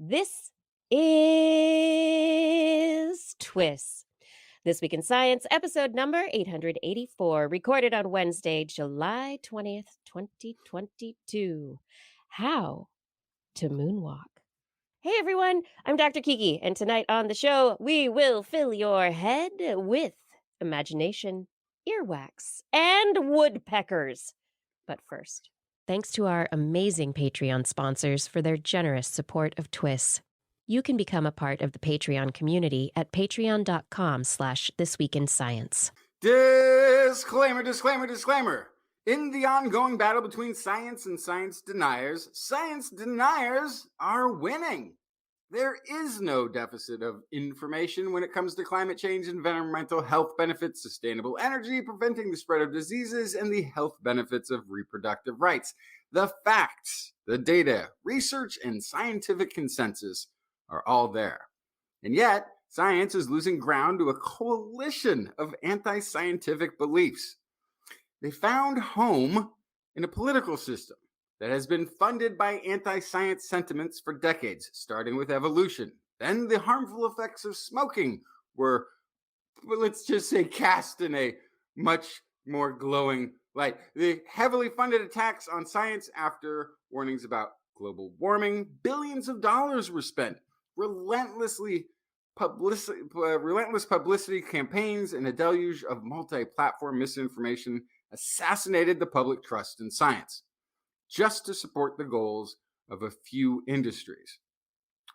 This is TWIS. This Week in Science, episode number 884, recorded on Wednesday, July 20th, 2022. How to moonwalk. Hey everyone, I'm Dr. Kiki, and tonight on the show, we will fill your head with imagination, earwax, and woodpeckers. But first, thanks to our amazing Patreon sponsors for their generous support of TWIS. You can become a part of the Patreon community at patreon.com/thisweekinscience. Disclaimer, disclaimer, disclaimer. In the ongoing battle between science and science deniers are winning. There is no deficit of information when it comes to climate change, environmental health benefits, sustainable energy, preventing the spread of diseases, and the health benefits of reproductive rights. The facts, the data, research, and scientific consensus are all there. And yet, science is losing ground to a coalition of anti-scientific beliefs. They found home in a political system that has been funded by anti-science sentiments for decades, starting with evolution. Then the harmful effects of smoking were, let's just say, cast in a much more glowing light. The heavily funded attacks on science after warnings about global warming, billions of dollars were spent. Relentless publicity campaigns and a deluge of multi-platform misinformation assassinated the public trust in science, just to support the goals of a few industries.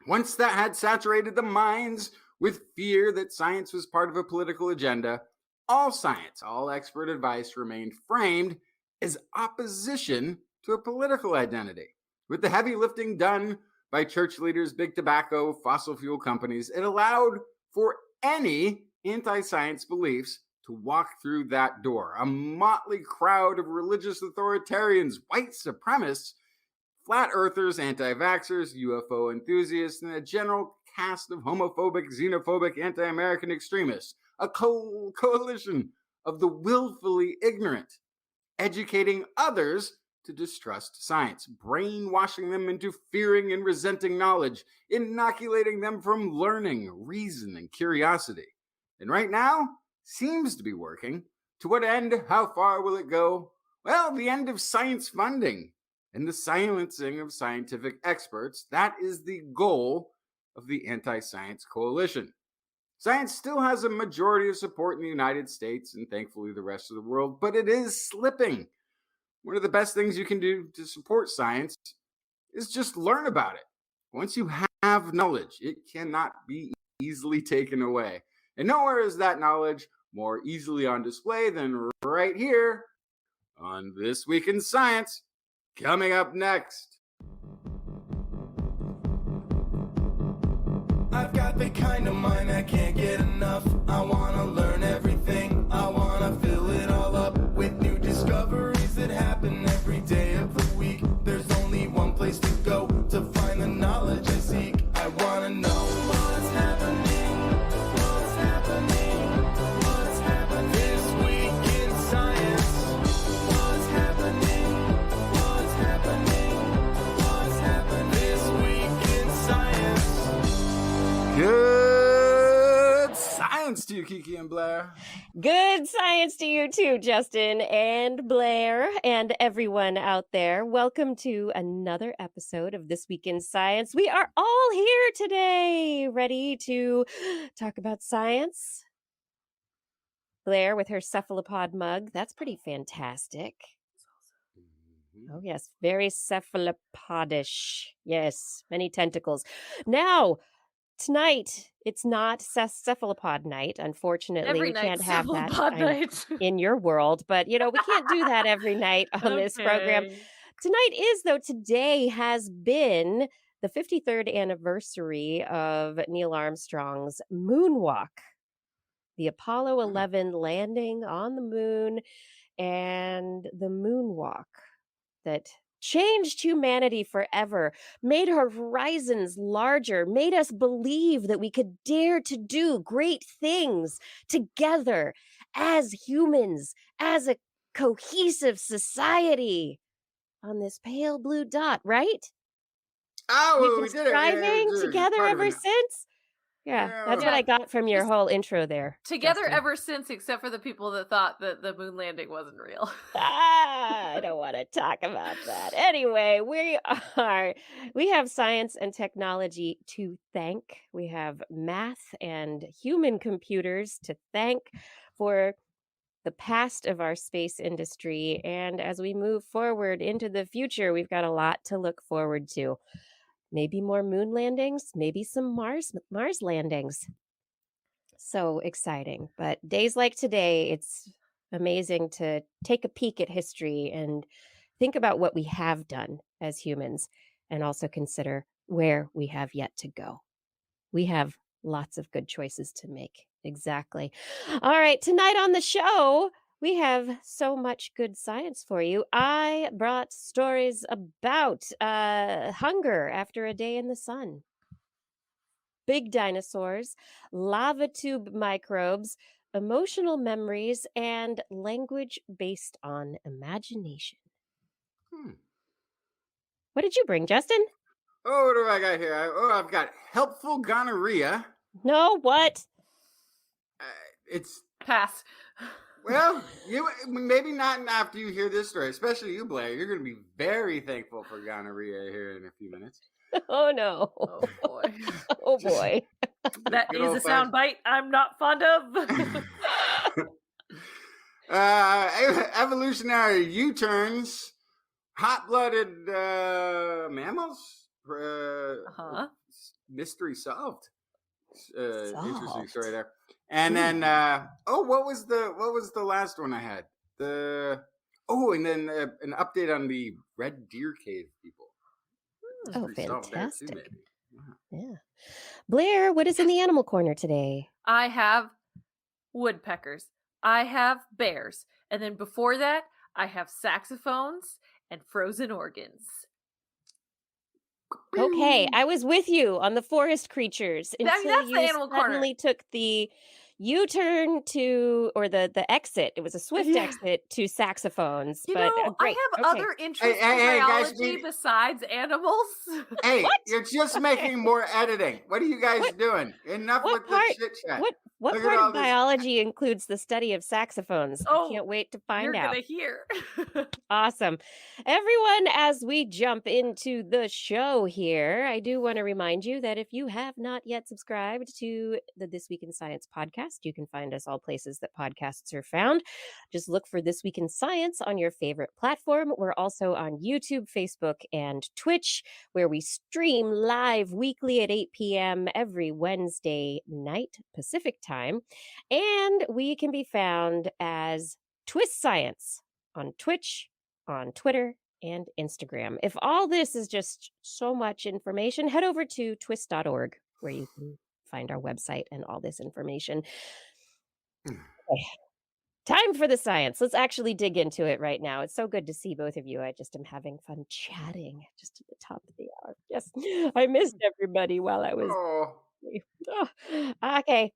Once that had saturated the minds with fear that science was part of a political agenda, all science, all expert advice remained framed as opposition to a political identity. With the heavy lifting done by church leaders, big tobacco, fossil fuel companies, it allowed for any anti-science beliefs to walk through that door. A motley crowd of religious authoritarians, white supremacists, flat earthers, anti-vaxxers, UFO enthusiasts, and a general cast of homophobic, xenophobic, anti-American extremists. A coalition of the willfully ignorant, educating others to distrust science, brainwashing them into fearing and resenting knowledge, inoculating them from learning, reason, and curiosity. And right now, seems to be working. To what end? How far will it go? Well, the end of science funding and the silencing of scientific experts. That is the goal of the anti-science coalition. Science still has a majority of support in the United States and thankfully the rest of the world, but it is slipping. One of the best things you can do to support science is just learn about it. Once you have knowledge, it cannot be easily taken away. And nowhere is that knowledge more easily on display than right here on This Week in Science. Coming up next. I've got the kind of mind I can't get enough. I want to learn everything. I want to fill it all up with new discoveries that happen every day of the week. There's only one place to go to find the knowledge I seek. I want to know what's happening. What's happening? What's happening this week in science? What's happening? What's happening? What's happening this week in science? Good science to you, Kiki and Blair. Good science to you too, Justin and Blair and everyone out there. Welcome to another episode of This Week in Science. We are all here today, ready to talk about science. Blair with her cephalopod mug. That's pretty fantastic. Oh, yes. Very cephalopodish. Yes. Many tentacles. Now, tonight, it's not cephalopod night. Unfortunately, Every we can't night's have that cephalopod night. in your world. But, we can't do that every night on this program. Okay. Tonight is, though, today has been the 53rd anniversary of Neil Armstrong's moonwalk. The Apollo 11 landing on the moon and the moonwalk that changed humanity forever, made our horizons larger, made us believe that we could dare to do great things together as humans, as a cohesive society on this pale blue dot, right? Oh, We've well, been we did it. striving It's together part of ever an- since. Yeah, that's what Yeah. I got from your Just whole intro there. Together Justin. ever since, except for the people that thought that the moon landing wasn't real. I don't want to talk about that. Anyway, we have science and technology to thank. We have math and human computers to thank for the past of our space industry. And as we move forward into the future, we've got a lot to look forward to. Maybe more moon landings, maybe some Mars landings. So exciting. But days like today, it's amazing to take a peek at history and think about what we have done as humans and also consider where we have yet to go. We have lots of good choices to make. Exactly. All right, tonight on the show, we have so much good science for you. I brought stories about hunger after a day in the sun, big dinosaurs, lava tube microbes, emotional memories, and language based on imagination. What did you bring, Justin? Oh, what do I got here? I've got helpful gonorrhea. No, what? It's Pass. well, you maybe not after you hear this story, especially you, Blair. You're going to be very thankful for gonorrhea here in a few minutes. Oh no. Oh boy. Oh boy. That Good is a old-fashioned- soundbite I'm not fond of. Evolutionary U-turns, hot-blooded mammals. Uh-huh. Mystery solved. Interesting Solved. story there. And then, what was the last one I had? And then an update on the Red Deer Cave people. Oh, Mystery solved there too, fantastic. maybe. Yeah. Blair, what is in the animal corner today? I have woodpeckers. I have bears. And then before that, I have saxophones and frozen organs. Okay, I was with you on the forest creatures until that's the you animal corner. suddenly took the U-turn to, or the exit. It was a swift Yeah. exit to saxophones. You but know, great. I have Okay. other interests in hey, guys, biology besides animals. Hey, What? you're just making more editing. What are you guys What- doing? Enough what with part- the chit chat. What Look at part all of this- biology includes the study of saxophones? Oh, I can't wait to find You're out. gonna hear. Awesome. Everyone, as we jump into the show here, I do want to remind you that if you have not yet subscribed to the This Week in Science podcast, you can find us all places that podcasts are found. Just look for This Week in Science on your favorite platform. We're also on YouTube, Facebook, and Twitch, where we stream live weekly at 8 p.m. every Wednesday night, Pacific time. And we can be found as TWIS Science on Twitch, on Twitter, and Instagram. If all this is just so much information, head over to twis.org, where you can find our website and all this information. Okay. Time for the science. Let's actually dig into it right now. It's so good to see both of you. I just am having fun chatting just at the top of the hour. Yes, I missed everybody while I was... Oh, Okay.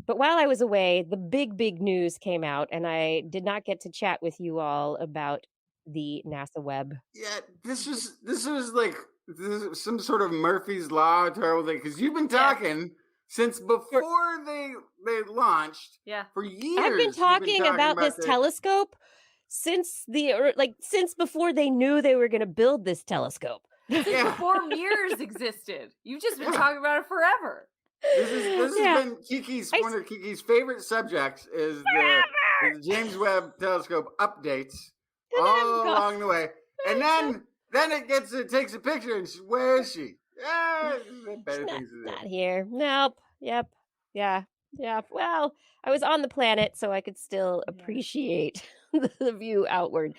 But while I was away, the big news came out, and I did not get to chat with you all about the NASA Webb. yeah. This was like some sort of Murphy's Law terrible thing because you've been talking since before they launched. Yeah. For years. I've been you've talking about this the- telescope since since before they knew they were going to build this telescope. Since Yeah. before mirrors existed. You've just been Yeah. talking about it forever. This Yeah. has been one of Kiki's favorite subjects is the James Webb Telescope updates all along the way, and then it takes a picture and where is she? Yeah, better things to do. Not here. Nope. Yep. Yeah. Well, I was on the planet, so I could still appreciate the view outward.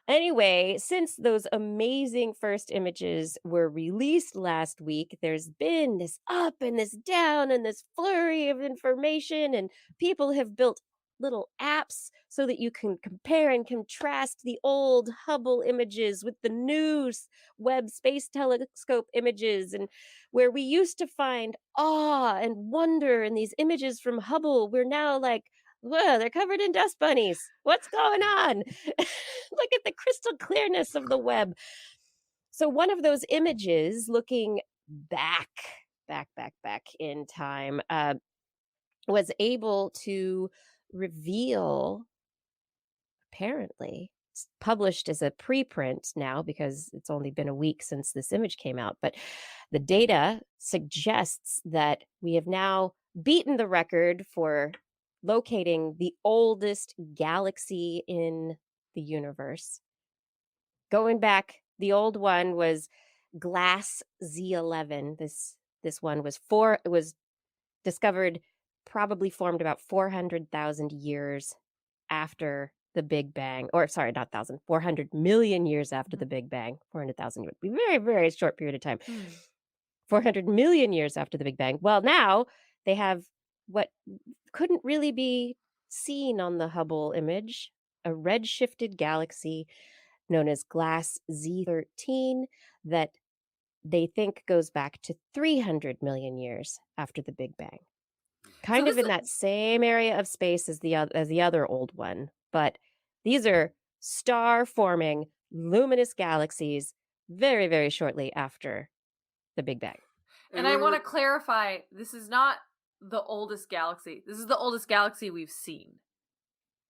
Anyway, since those amazing first images were released last week, there's been this up and this down and this flurry of information, and people have built little apps so that you can compare and contrast the old Hubble images with the new Webb Space Telescope images, and where we used to find awe and wonder in these images from Hubble, we're now like, whoa, they're covered in dust bunnies. What's going on? Look at the crystal clearness of the Webb. So one of those images looking back in time was able to reveal, apparently, it's published as a preprint now because it's only been a week since this image came out, but the data suggests that we have now beaten the record for locating the oldest galaxy in the universe. Going back, the old one was Glass Z11. This one was discovered, probably formed about 400,000 years after the Big Bang, or sorry, not 1,000, 400 million years after the Big Bang. 400,000 would be a very, very short period of time. 400 million years after the Big Bang. Well, now they have what couldn't really be seen on the Hubble image, a red-shifted galaxy known as Glass Z13 that they think goes back to 300 million years after the Big Bang. Kind of in that same area of space as the other old one, but these are star-forming luminous galaxies very, very shortly after the Big Bang. And I want to clarify, this is not the oldest galaxy. This is the oldest galaxy we've seen,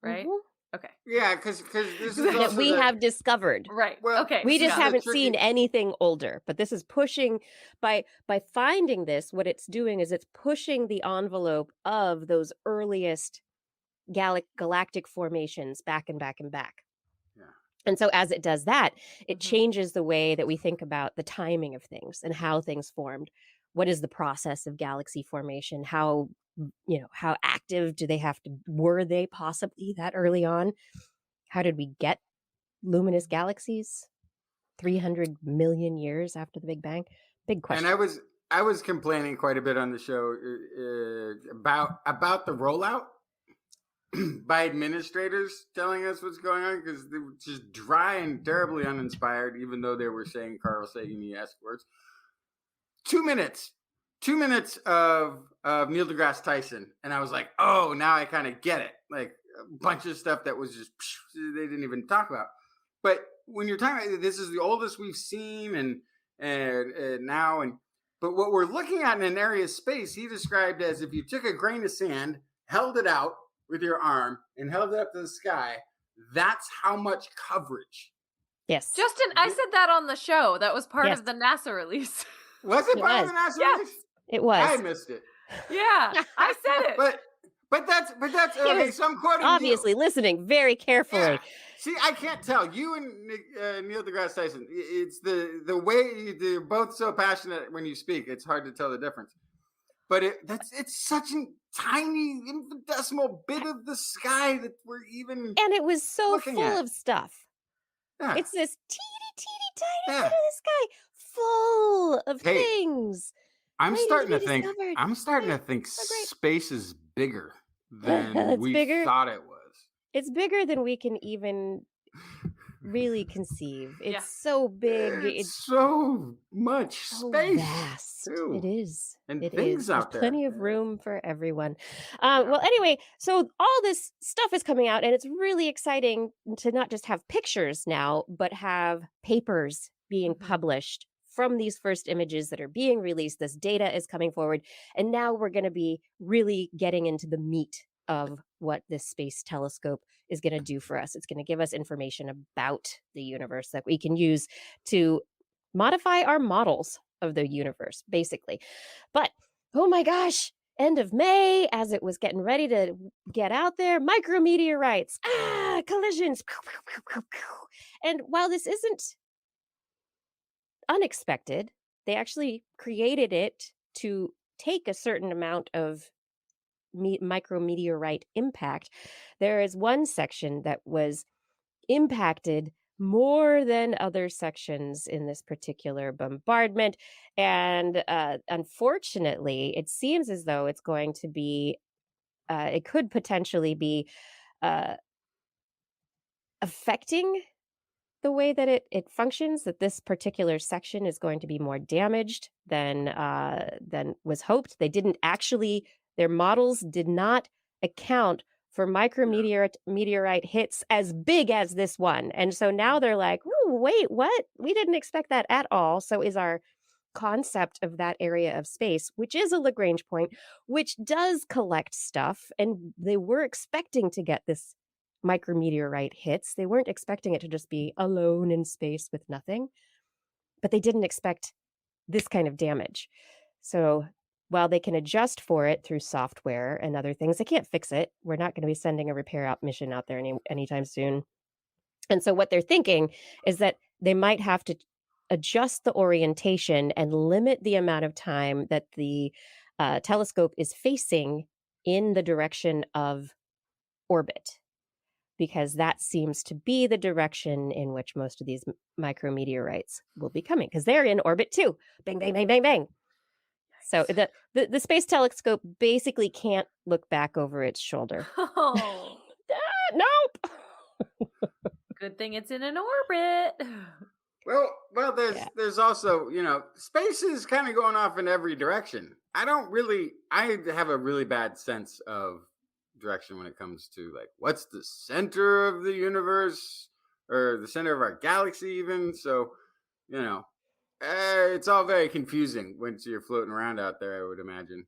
right? Mhm. Okay. Yeah, because this is That also we have discovered. Right. Well, Okay. We just Yeah. haven't Tricky. seen anything older, but this is pushing by finding this. What it's doing is it's pushing the envelope of those earliest galactic formations back and back and back. Yeah. And so as it does that, it changes the way that we think about the timing of things and how things formed. What is the process of galaxy formation? How active were they possibly that early on? How did we get luminous galaxies 300 million years after the Big Bang? Big question. And I was complaining quite a bit on the show about the rollout by administrators telling us what's going on, because they were just dry and terribly uninspired, even though they were saying Carl Sagan-esque words. 2 minutes of Neil deGrasse Tyson, and I was like, oh, now I kind of get it. Like a bunch of stuff that was just they didn't even talk about. But when you're talking about this is the oldest we've seen, and now, but what we're looking at in an area of space, he described as if you took a grain of sand, held it out with your arm, and held it up to the sky. That's how much coverage. Yes. Justin, I said that on the show. That was part Yes. of the NASA release. Was it It part was. of the NASA Yes. release? It was. I missed it. Yeah, I said it. But that's okay. was So I'm quoting Obviously listening very carefully. Yeah. See, I can't tell you and Neil deGrasse Tyson. It's the way they're both so passionate when you speak. It's hard to tell the difference. But it's such a tiny infinitesimal bit of the sky that we're even. And it was so looking full at. of stuff. Yeah. It's this teeny tiny Yeah. bit of the sky full of Hey, things. I'm waiting starting to to be think. discovered. I'm starting to Right. think So great. space is bigger than It's we bigger. thought it was. It's bigger than we can even really conceive. It's Yeah. so big. It's so much so space. vast. too. It is. And It things is. out There's there. plenty of room for everyone. Yeah. Well, anyway, so all this stuff is coming out, and it's really exciting to not just have pictures now, but have papers being published from these first images that are being released. This data is coming forward, and now we're going to be really getting into the meat of what this space telescope is going to do for us. It's going to give us information about the universe that we can use to modify our models of the universe, basically. But, oh my gosh, end of May, as it was getting ready to get out there, micrometeorites, collisions. And while this isn't unexpected, they actually created it to take a certain amount of micrometeorite impact. There is one section that was impacted more than other sections in this particular bombardment. And unfortunately, it seems as though it's going to be, it could potentially be affecting the way that it functions, that this particular section is going to be more damaged than was hoped. They didn't actually, their models did not account for meteorite hits as big as this one. And so now they're like, ooh, wait, what? We didn't expect that at all. So is our concept of that area of space, which is a Lagrange point, which does collect stuff. And they were expecting to get this micrometeorite hits. They weren't expecting it to just be alone in space with nothing, but they didn't expect this kind of damage. So while they can adjust for it through software and other things, they can't fix it. We're not going to be sending a repair mission out there anytime soon. And so what they're thinking is that they might have to adjust the orientation and limit the amount of time that the telescope is facing in the direction of orbit, because that seems to be the direction in which most of these micrometeorites will be coming, because they're in orbit too. Bang, bang, bang, bang, bang. So the space telescope basically can't look back over its shoulder. Oh, Nope. good thing it's in an orbit. Well, there's also, space is kind of going off in every direction. I have a really bad sense of direction when it comes to like what's the center of the universe or the center of our galaxy even. So, it's all very confusing once you're floating around out there, I would imagine.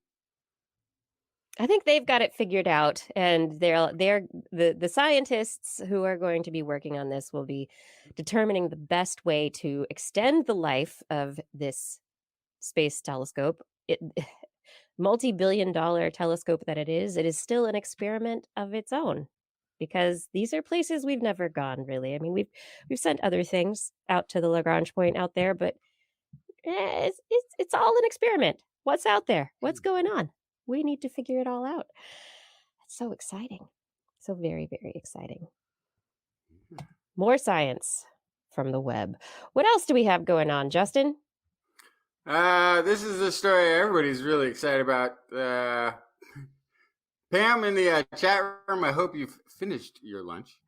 I think they've got it figured out, and they're the scientists who are going to be working on this will be determining the best way to extend the life of this space telescope. Multi-billion-dollar telescope that it is still an experiment of its own, because these are places we've never gone, really. I mean, we've sent other things out to the Lagrange point out there, but it's all an experiment. What's out there? What's going on? We need to figure it all out. It's so exciting. So very, very exciting. More science from the web. What else do we have going on, Justin? This is the story everybody's really excited about. Pam in the chat room, I hope you've finished your lunch.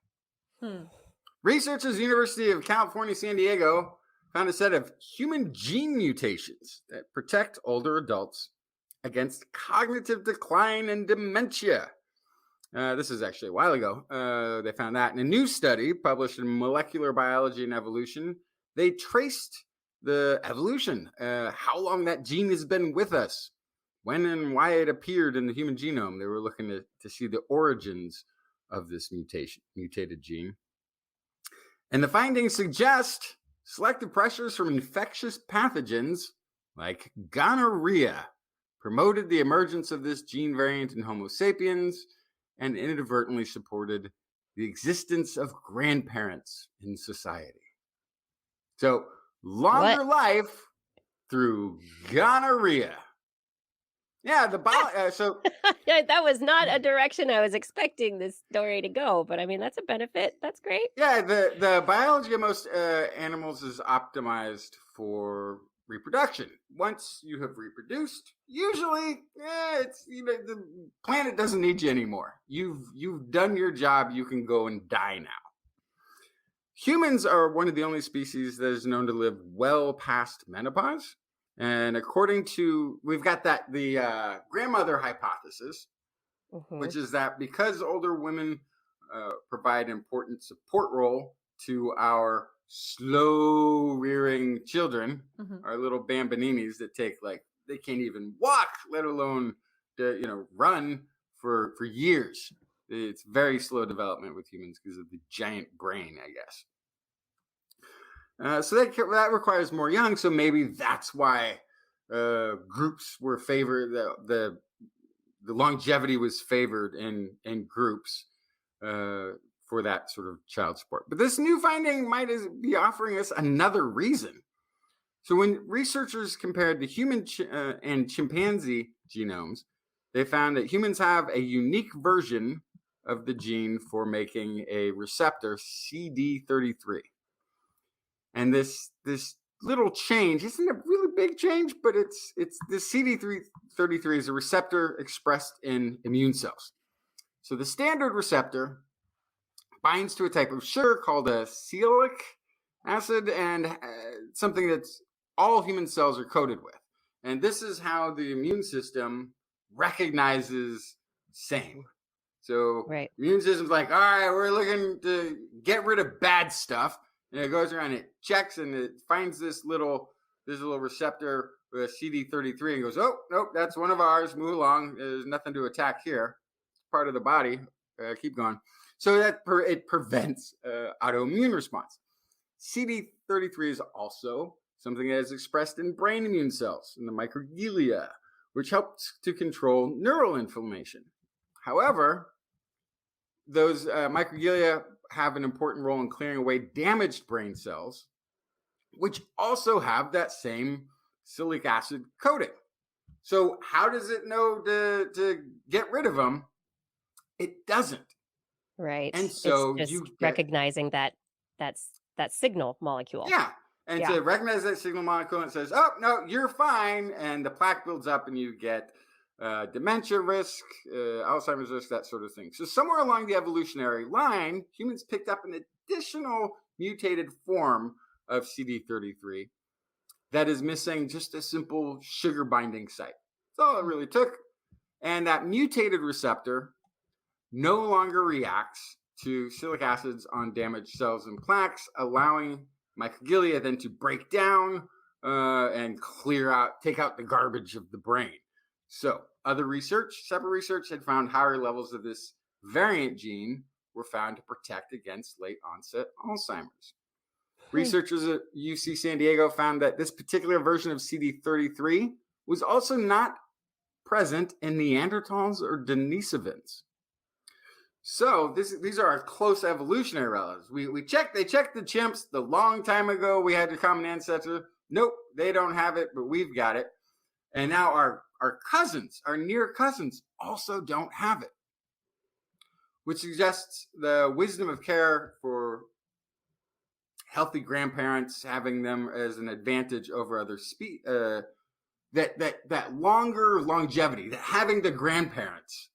Researchers at the University of California, San Diego found a set of human gene mutations that protect older adults against cognitive decline and dementia. This is actually a while ago. They found that in a new study published in Molecular Biology and Evolution. They traced the evolution, how long that gene has been with us, when and why it appeared in the human genome. They were looking to see the origins of this mutated gene. And the findings suggest selective pressures from infectious pathogens like gonorrhea promoted the emergence of this gene variant in Homo sapiens and inadvertently supported the existence of grandparents in society. So, longer life through gonorrhea. Yeah, so that was not a direction I was expecting this story to go, but I mean, that's a benefit. That's great. Yeah, the biology of most animals is optimized for reproduction. Once you have reproduced, usually the planet doesn't need you anymore. You've done your job. You can go and die now. Humans are one of the only species that is known to live well past menopause. And according to, we've got the grandmother hypothesis, which is that because older women provide an important support role to our slow rearing children, our little bambininis that they can't even walk, let alone run for years. It's very slow development with humans because of the giant brain, I guess. So that requires more young. So maybe that's why groups were favored. The longevity was favored in groups for that sort of child support. But this new finding might be offering us another reason. So when researchers compared the human and chimpanzee genomes, they found that humans have a unique version of the gene for making a receptor, CD33. And this little change isn't a really big change, but it's the CD33 is a receptor expressed in immune cells. So the standard receptor binds to a type of sugar called a sialic acid, and something that's all human cells are coated with. And this is how the immune system recognizes same. So the immune system's like, all right, we're looking to get rid of bad stuff. And it goes around, it checks, and it finds this little receptor with CD33 and goes, oh, nope, that's one of ours. Move along. There's nothing to attack here. It's part of the body. Keep going. So that it prevents autoimmune response. CD33 is also something that is expressed in brain immune cells, in the microglia, which helps to control neural inflammation. However, those microglia have an important role in clearing away damaged brain cells, which also have that same silic acid coating. So how does it know to get rid of them? It doesn't. Right. And so it's just you recognizing that signal molecule. Yeah. And to recognize that signal molecule, it says, oh, no, you're fine. And the plaque builds up and you get dementia risk, Alzheimer's risk, that sort of thing. So somewhere along the evolutionary line, humans picked up an additional mutated form of CD33 that is missing just a simple sugar binding site. That's all it really took. And that mutated receptor no longer reacts to silic acids on damaged cells and plaques, allowing microglia then to break down and take out the garbage of the brain. So separate research had found higher levels of this variant gene were found to protect against late onset Alzheimer's. Researchers at UC San Diego found that this particular version of CD33 was also not present in Neanderthals or Denisovans. So these are our close evolutionary relatives. They checked the chimps the long time ago. We had a common ancestor. Nope, they don't have it, but we've got it. And now our cousins, our near cousins, also don't have it, which suggests the wisdom of care for healthy grandparents, having them as an advantage over other species. That longer longevity, that having the grandparents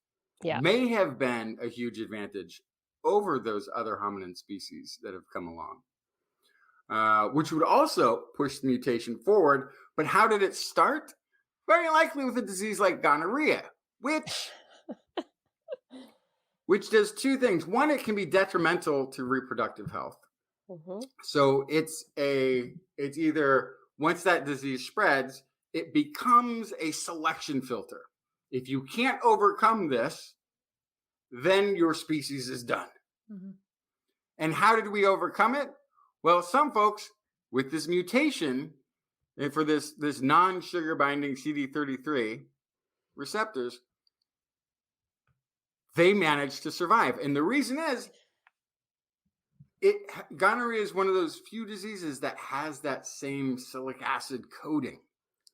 may have been a huge advantage over those other hominin species that have come along, which would also push the mutation forward. But how did it start? Very likely with a disease like gonorrhea, which does two things. One, it can be detrimental to reproductive health. Mm-hmm. So it's either, once that disease spreads, it becomes a selection filter. If you can't overcome this, then your species is done. Mm-hmm. And how did we overcome it? Well, some folks with this mutation for this non-sugar binding CD33 receptors, they managed to survive. And the reason is, gonorrhea is one of those few diseases that has that same silic acid coating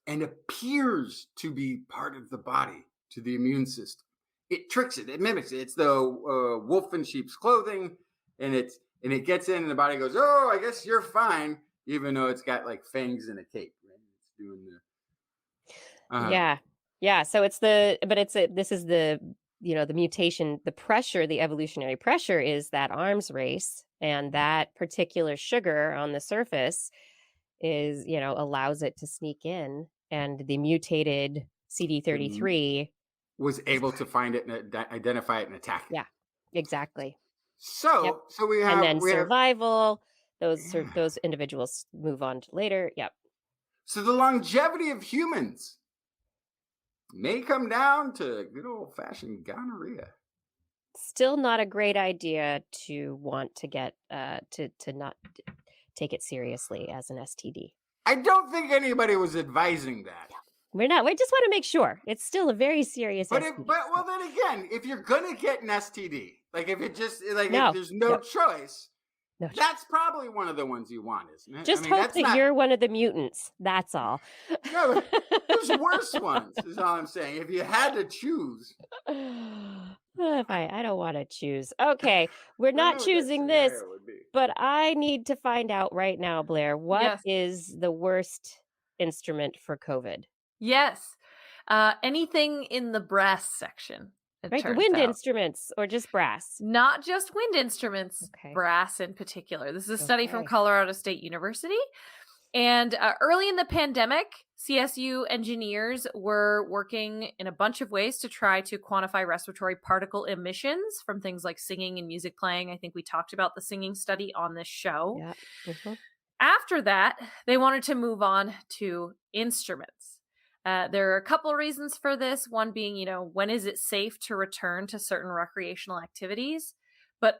and appears to be part of the body to the immune system. It tricks it. It mimics it. It's the wolf in sheep's clothing, and it gets in, and the body goes, "Oh, I guess you're fine," even though it's got like fangs and a cape. Right? It's doing the. Yeah. So this is the the mutation, the pressure, the evolutionary pressure is that arms race, and that particular sugar on the surface is allows it to sneak in, and the mutated CD33 was able to find it and identify it and attack it. Yeah, exactly. So we have, and then survival. Those individuals move on to later. Yep. So the longevity of humans may come down to good old-fashioned gonorrhea. Still not a great idea to want to get to not take it seriously as an STD. I don't think anybody was advising that. We're not. We just want to make sure it's still a very serious. But then again, if you're gonna get an STD, like if it just if there's no choice, that's probably one of the ones you want, isn't it? Just hope that you're one of the mutants. That's all. No, there's worse ones. Is all I'm saying. If you had to choose. I don't want to choose. Okay, we're not choosing this, but I need to find out right now, Blair, what is the worst instrument for COVID? Yes. Anything in the brass section. Right, wind instruments or just brass? Not just wind instruments, brass in particular. This is a study from Colorado State University. And early in the pandemic, CSU engineers were working in a bunch of ways to try to quantify respiratory particle emissions from things like singing and music playing. I think we talked about the singing study on this show. Yeah. Mhm. After that, they wanted to move on to instruments. There are a couple of reasons for this. One being, when is it safe to return to certain recreational activities? But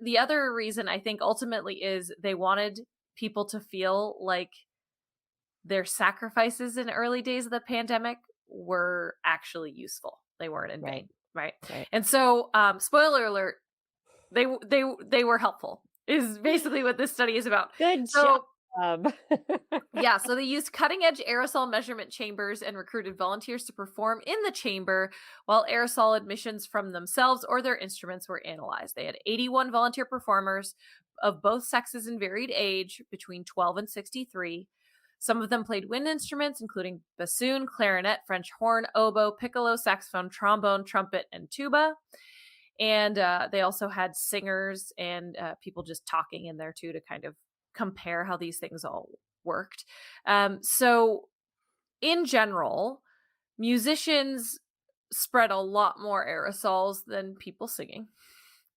the other reason I think ultimately is they wanted people to feel like their sacrifices in early days of the pandemic were actually useful. They weren't in vain, right? And so, spoiler alert, they were helpful. Is basically what this study is about. Good job. Yeah, so they used cutting-edge aerosol measurement chambers and recruited volunteers to perform in the chamber while aerosol emissions from themselves or their instruments were analyzed. They had 81 volunteer performers of both sexes and varied age, between 12 and 63. Some of them played wind instruments, including bassoon, clarinet, French horn, oboe, piccolo, saxophone, trombone, trumpet, and tuba. And they also had singers and people just talking in there too to kind of compare how these things all worked. So in general, musicians spread a lot more aerosols than people singing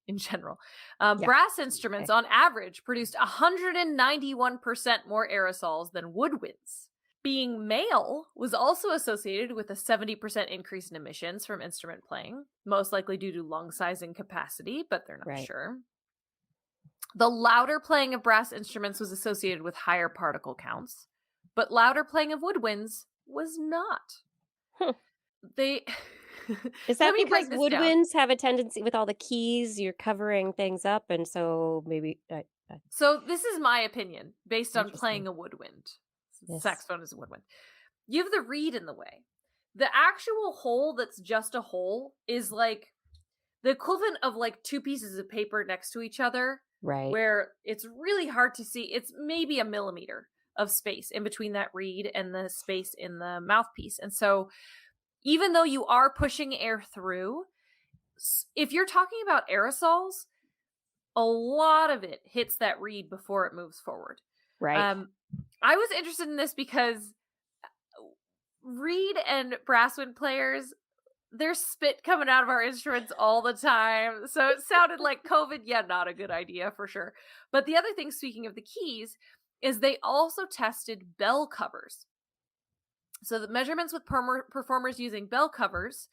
in general. Brass instruments on average produced 191% more aerosols than woodwinds. Being male was also associated with a 70% increase in emissions from instrument playing, most likely due to lung size and capacity, but they're not sure. The louder playing of brass instruments was associated with higher particle counts, but louder playing of woodwinds was not. Is that because woodwinds have a tendency with all the keys, you're covering things up, and so maybe... So this is my opinion, based on playing a woodwind. Yes. Saxophone is a woodwind. You have the reed in the way. The actual hole that's just a hole is like the equivalent of like two pieces of paper next to each other. Right. Where it's really hard to see. It's maybe a millimeter of space in between that reed and the space in the mouthpiece. And so even though you are pushing air through, if you're talking about aerosols, a lot of it hits that reed before it moves forward. Right. I was interested in this because reed and brasswind players, there's spit coming out of our instruments all the time. So it sounded like COVID. Yeah, not a good idea for sure. But the other thing, speaking of the keys, is they also tested bell covers. So the measurements with performers using bell covers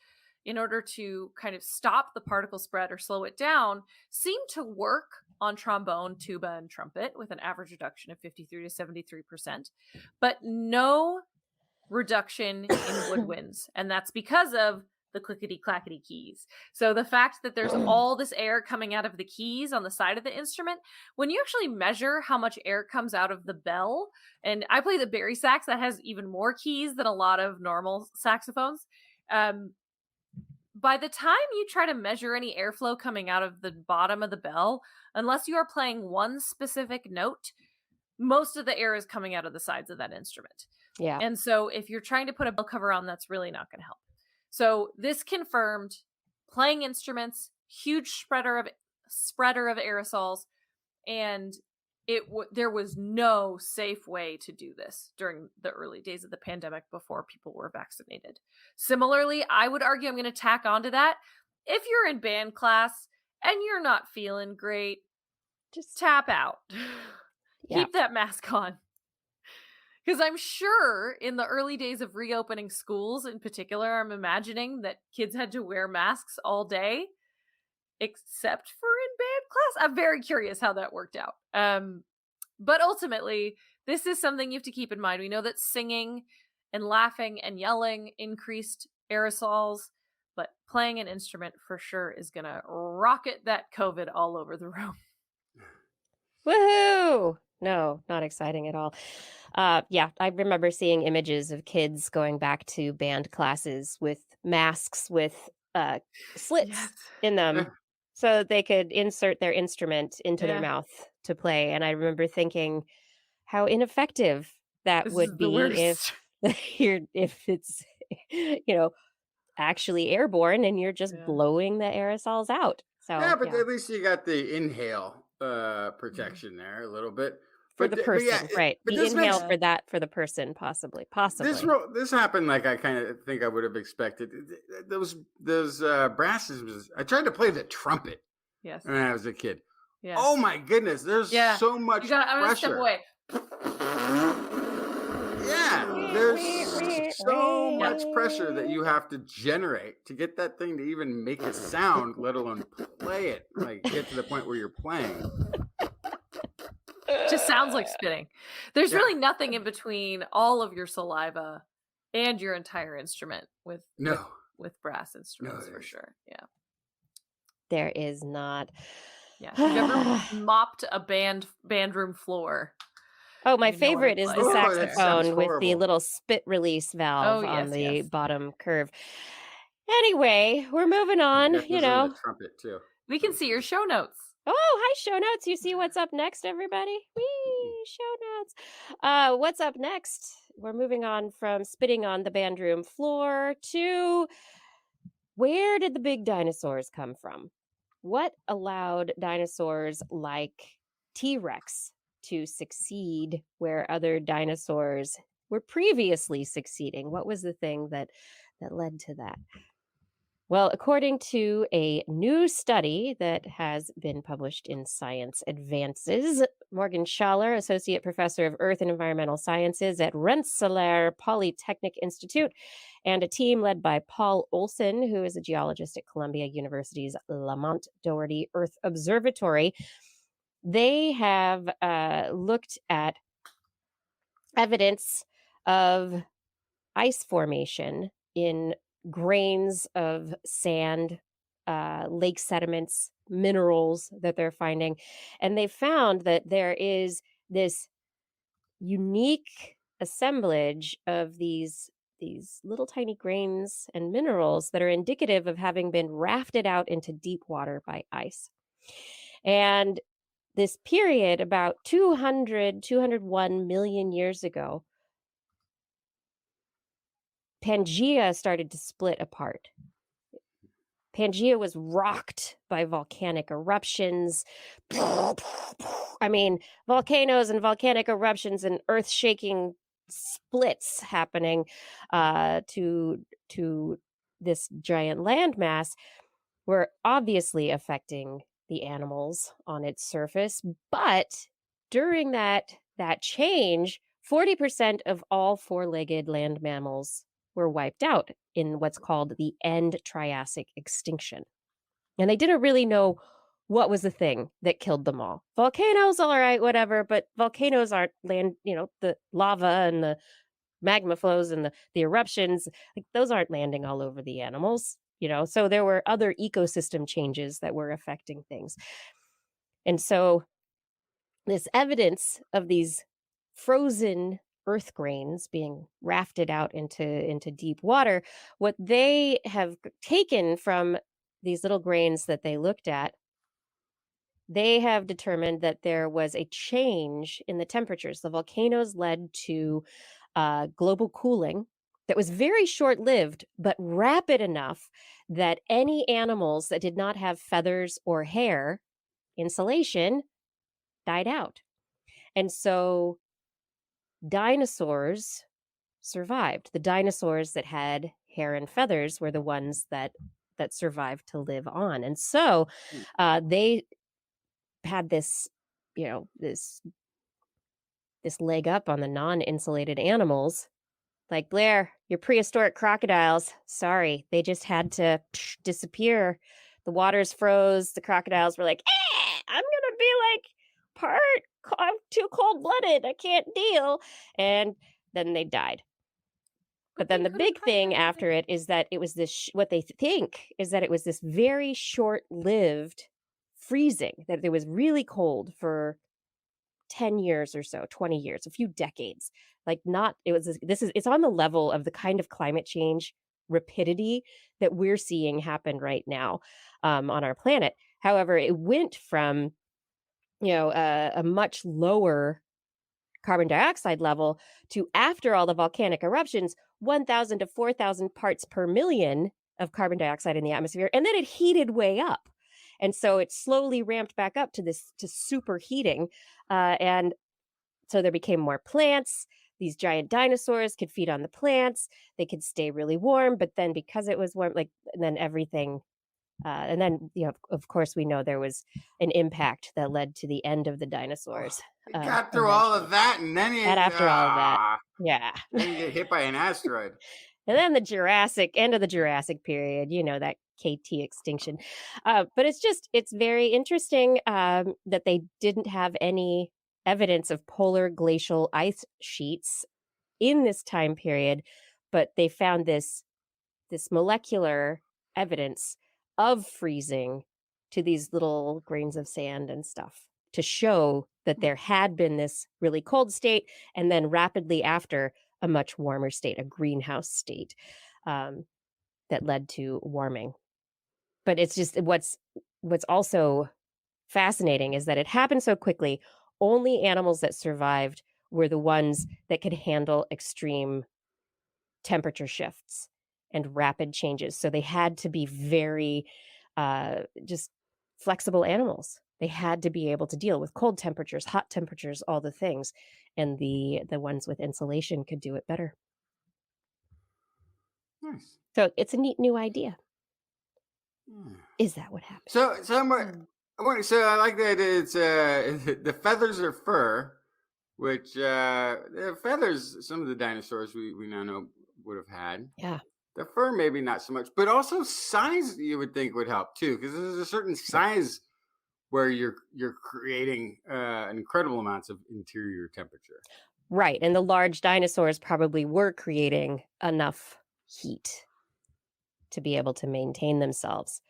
in order to kind of stop the particle spread or slow it down seem to work on trombone, tuba, and trumpet with an average reduction of 53 to 73%, but no reduction in woodwinds. And that's because of the clickety-clackety keys. So the fact that there's all this air coming out of the keys on the side of the instrument, when you actually measure how much air comes out of the bell, and I play the bari sax that has even more keys than a lot of normal saxophones, by the time you try to measure any airflow coming out of the bottom of the bell, unless you are playing one specific note, most of the air is coming out of the sides of that instrument. Yeah. And so if you're trying to put a bell cover on, that's really not going to help. So this confirmed playing instruments, huge spreader of aerosols, and there was no safe way to do this during the early days of the pandemic before people were vaccinated. Similarly, I would argue, I'm going to tack onto that, if you're in band class and you're not feeling great, just tap out. Yeah. Keep that mask on. Because I'm sure in the early days of reopening schools in particular, I'm imagining that kids had to wear masks all day, except for in band class. I'm very curious how that worked out. But ultimately, this is something you have to keep in mind. We know that singing and laughing and yelling increased aerosols, but playing an instrument for sure is going to rocket that COVID all over the room. Woohoo! No, not exciting at all. Yeah, I remember seeing images of kids going back to band classes with masks with slits in them so they could insert their instrument into their mouth to play. And I remember thinking how ineffective that would be if it's actually airborne and you're just blowing the aerosols out. So but at least you got the inhale protection there a little bit. For But the th- but yeah, person, right? but The this inhale makes for that for the person, possibly. this happened like I kind of think I would have expected. Those brasses. I tried to play the trumpet Yes. when I was a kid. Yeah. Oh my goodness, there's Yeah. so much You got. I'm gonna step pressure. away. Yeah, there's so much pressure that you have to generate to get that thing to even make a sound, let alone play it. Like get to the point where you're playing. Just sounds like spitting. There's Yeah. really nothing in between all of your saliva and your entire instrument with brass instruments for there's- sure. Yeah. There is not. Yeah. If you've ever mopped a band room floor. Oh, my You know what favorite it's is like. the Oh, that sounds saxophone with the horrible. little spit release valve Oh, on yes, the yes. bottom curve. Anyway, we're moving on, That you goes on know. the trumpet too. We can see your show notes. Oh, hi, show notes. You see what's up next, everybody? Whee, show notes. What's up next? We're moving on from spitting on the band room floor to where did the big dinosaurs come from? What allowed dinosaurs like T-Rex to succeed where other dinosaurs were previously succeeding? What was the thing that led to that? Well, according to a new study that has been published in Science Advances, Morgan Schaller, Associate Professor of Earth and Environmental Sciences at Rensselaer Polytechnic Institute, and a team led by Paul Olson, who is a geologist at Columbia University's Lamont Doherty Earth Observatory, they have looked at evidence of ice formation in grains of sand, lake sediments, minerals that they're finding. And they found that there is this unique assemblage of these little tiny grains and minerals that are indicative of having been rafted out into deep water by ice. And this period, about 201 million years ago, Pangaea started to split apart. Pangaea was rocked by volcanic eruptions. I mean, volcanoes and volcanic eruptions and earth-shaking splits happening to this giant landmass were obviously affecting the animals on its surface. But during that change, 40% of all four-legged land mammals were wiped out in what's called the end Triassic extinction. And they didn't really know what was the thing that killed them all. Volcanoes, all right, whatever, but volcanoes aren't land, the lava and the magma flows and the eruptions, like those aren't landing all over the animals, so there were other ecosystem changes that were affecting things. And so this evidence of these frozen earth grains being rafted out into deep water, what they have taken from these little grains that they looked at, they have determined that there was a change in the temperatures. The volcanoes led to global cooling that was very short-lived, but rapid enough that any animals that did not have feathers or hair, insulation, died out. And so dinosaurs survived. The dinosaurs that had hair and feathers were the ones that survived to live on. And so they had this, this leg up on the non-insulated animals. Like, Blair, your prehistoric crocodiles, sorry, they just had to disappear. The waters froze. The crocodiles were like, I'm going to be like I'm too cold-blooded. I can't deal. And then they died. But then the big thing after it is that it was this, what they think is that it was this very short-lived freezing, that it was really cold for 10 years or so, 20 years, a few decades. It's on the level of the kind of climate change rapidity that we're seeing happen right now on our planet. However, it went from, a much lower carbon dioxide level to, after all the volcanic eruptions, 1,000 to 4,000 parts per million of carbon dioxide in the atmosphere. And then it heated way up. And so it slowly ramped back up to superheating. And So there became more plants. These giant dinosaurs could feed on the plants. They could stay really warm, but then because it was warm, like, and then everything, and then, of course, we know there was an impact that led to the end of the dinosaurs. He got through all of that, and then And after all of that, yeah. Then you get hit by an asteroid. And then the end of the Jurassic period, that KT extinction. But it's very interesting that they didn't have any evidence of polar glacial ice sheets in this time period, but they found this molecular evidence of freezing to these little grains of sand and stuff to show that there had been this really cold state, and then rapidly after a much warmer state, a greenhouse state, that led to warming. But it's just what's also fascinating is that it happened so quickly. Only animals that survived were the ones that could handle extreme temperature shifts and rapid changes. So they had to be very just flexible animals. They had to be able to deal with cold temperatures, hot temperatures, all the things. And the ones with insulation could do it better. Nice. So it's a neat new idea. Is that what happened? So I like that it's the feathers are fur, which the feathers some of the dinosaurs we now know would have had. Yeah. The fur maybe not so much, but also size you would think would help too, because there's a certain size where you're creating incredible amounts of interior temperature. Right, and the large dinosaurs probably were creating enough heat to be able to maintain themselves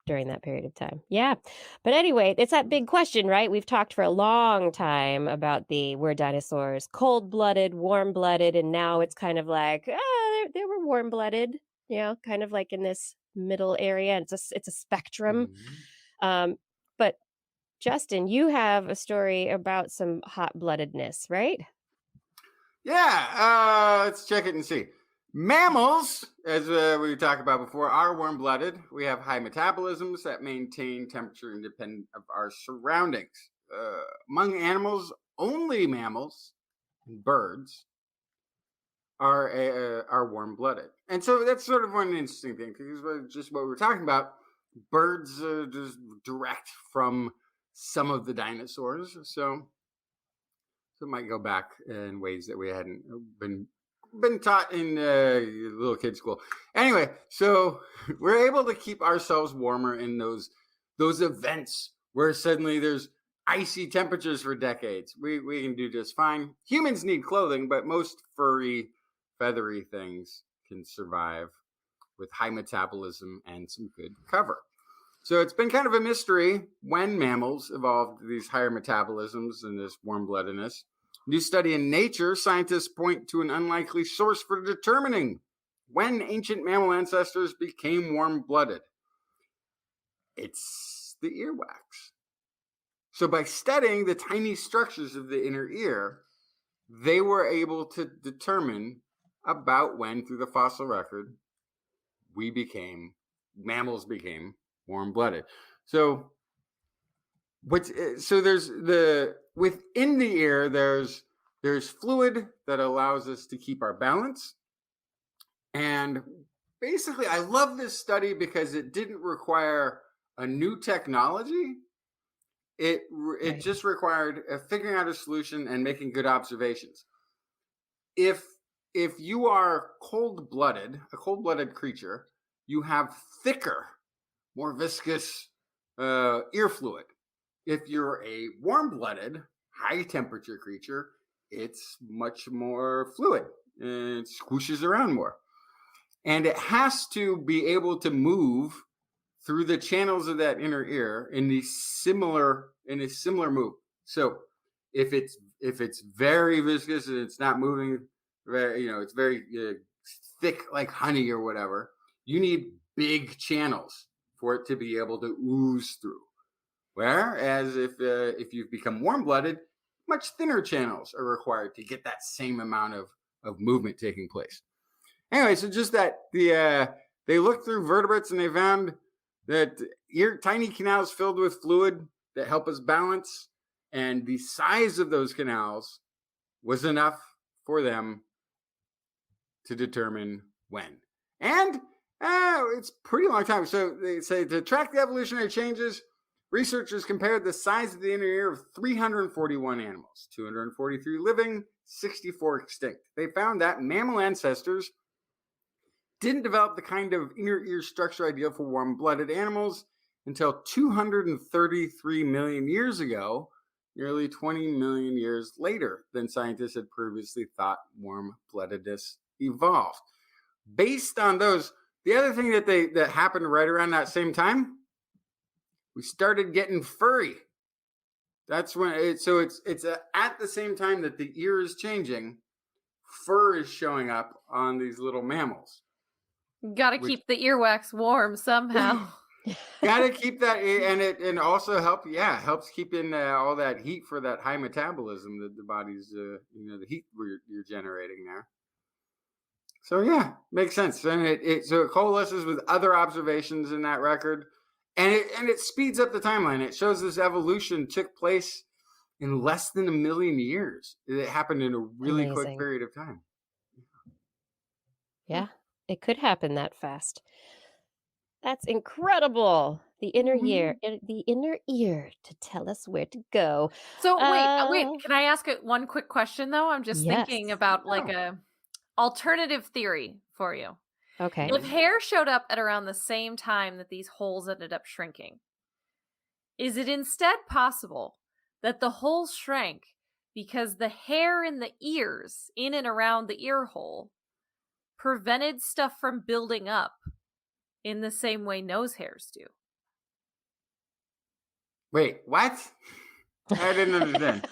during that period of time. Yeah. But anyway, it's that big question, right? We've talked for a long time about were dinosaurs cold-blooded, warm-blooded, and now it's kind of like, they were warm-blooded, kind of like in this middle area. It's a spectrum. Mm-hmm. But Justin, you have a story about some hot-bloodedness, right? Yeah, let's check it and see. Mammals, as we talked about before, are warm-blooded. We have high metabolisms that maintain temperature independent of our surroundings. Among animals, only mammals and birds are warm-blooded. And so that's sort of one interesting thing, because just what we were talking about, birds are just direct from some of the dinosaurs. So it might go back in ways that we hadn't been taught in little kid school. Anyway, so we're able to keep ourselves warmer in those events where suddenly there's icy temperatures for decades. We can do just fine. Humans need clothing, but most furry, feathery things can survive with high metabolism and some good cover. So it's been kind of a mystery when mammals evolved these higher metabolisms and this warm-bloodedness. New study in Nature, scientists point to an unlikely source for determining when ancient mammal ancestors became warm-blooded. It's the earwax. So by studying the tiny structures of the inner ear, they were able to determine about when, through the fossil record, mammals became warm-blooded. So there's within the ear, there's fluid that allows us to keep our balance. And basically, I love this study because it didn't require a new technology. It just required figuring out a solution and making good observations. If you are a cold-blooded creature, you have thicker, more viscous ear fluid. If you're a warm-blooded, high-temperature creature, it's much more fluid. It squishes around more. And it has to be able to move through the channels of that inner ear in a similar move. So if it's very viscous and it's not moving, it's very thick like honey or whatever, you need big channels for it to be able to ooze through. Whereas if you've become warm-blooded, much thinner channels are required to get that same amount of movement taking place. Anyway, so just that they looked through vertebrates and they found that tiny canals filled with fluid that help us balance And the size of those canals was enough for them to determine when. And it's a pretty long time. So they say to track the evolutionary changes, researchers compared the size of the inner ear of 341 animals, 243 living, 64 extinct. They found that mammal ancestors didn't develop the kind of inner ear structure ideal for warm-blooded animals until 233 million years ago, nearly 20 million years later than scientists had previously thought warm-bloodedness evolved. Based on those, the other thing that happened right around that same time, we started getting furry. That's when it's at the same time that the ear is changing, fur is showing up on these little mammals. Gotta keep the earwax warm somehow. Gotta keep that, and also helps keeping all that heat for that high metabolism that the body's the heat you're generating there. So yeah, makes sense. And it coalesces with other observations in that record, and it speeds up the timeline. It shows this evolution took place in less than 1 million years. It happened in a really quick period of time. Yeah, it could happen that fast. That's incredible. The inner ear to tell us where to go. So wait, can I ask one quick question though? I'm just thinking about like a alternative theory for you. Okay. If hair showed up at around the same time that these holes ended up shrinking, is it instead possible that the holes shrank because the hair in the ears, in and around the ear hole, prevented stuff from building up in the same way nose hairs do? Wait, what? I didn't understand.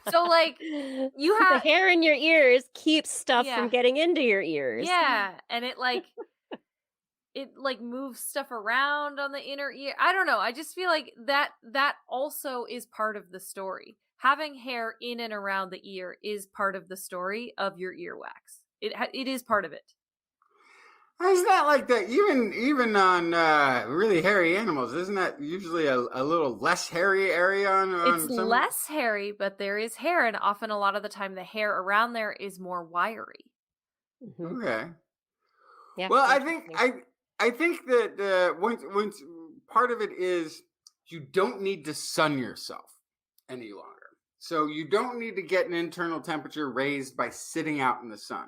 So, like, you have the hair in your ears keeps stuff from getting into your ears. Yeah, and it moves stuff around on the inner ear. I don't know. I just feel like that also is part of the story. Having hair in and around the ear is part of the story of your earwax. It is part of it. It's not like that. Even on really hairy animals, isn't that usually a little less hairy area on It's some... less hairy, but there is hair, and often a lot of the time the hair around there is more wiry. Mm-hmm. Okay. Yeah. Well, I think that once part of it is you don't need to sun yourself any longer. So you don't need to get an internal temperature raised by sitting out in the sun.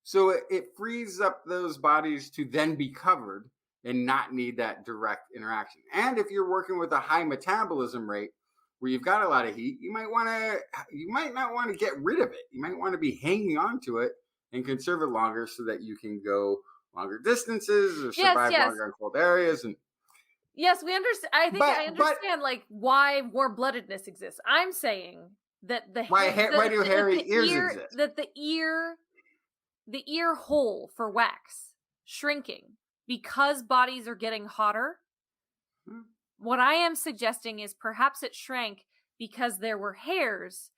So it frees up those bodies to then be covered and not need that direct interaction. And if you're working with a high metabolism rate where you've got a lot of heat, you might not want to get rid of it. You might want to be hanging on to it and conserve it longer so that you can go longer distances or survive longer in cold areas. And yes, we understand. I understand like why warm-bloodedness exists. I'm saying that why do hairy ears exist? That the ear hole for wax shrinking because bodies are getting hotter. What I am suggesting is perhaps it shrank because there were hairs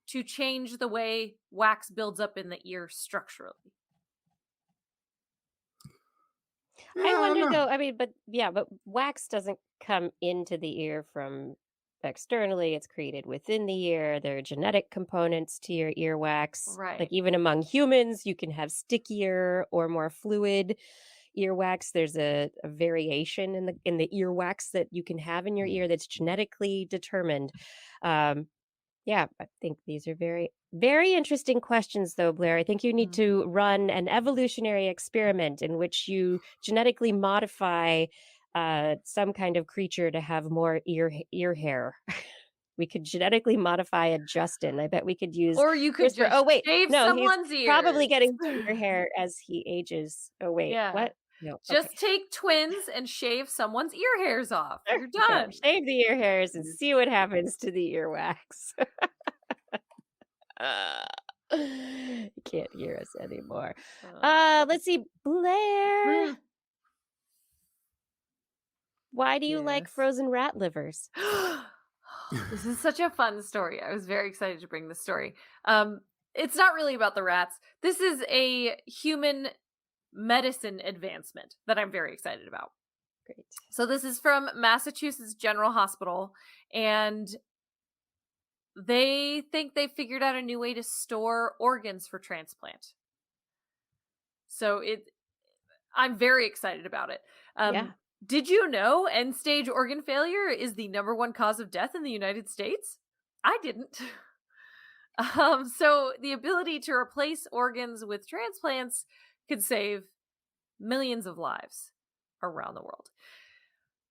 to change the way wax builds up in the ear structurally. I wonder though, but wax doesn't come into the ear from externally. It's created within the ear. There are genetic components to your earwax. Right. Like even among humans, you can have stickier or more fluid earwax. There's a variation in the earwax that you can have in your ear that's genetically determined. I think these are very, very interesting questions, though, Blair. I think you need to run an evolutionary experiment in which you genetically modify some kind of creature to have more ear hair. We could genetically modify a Justin. I bet we could use. Or you could just shave someone's ears. Probably getting ear hair as he ages. Oh wait, what? No, just take twins and shave someone's ear hairs off. You're done. Shave the ear hairs and see what happens to the earwax. You can't hear us anymore. Let's see, Blair. Why do you like frozen rat livers? This is such a fun story. I was very excited to bring this story. It's not really about the rats. This is a human medicine advancement that I'm very excited about. Great. So this is from Massachusetts General Hospital, and they think they figured out a new way to store organs for transplant. So I'm very excited about it. Yeah. Did you know end-stage organ failure is the #1 cause of death in the United States? I didn't. So the ability to replace organs with transplants could save millions of lives around the world.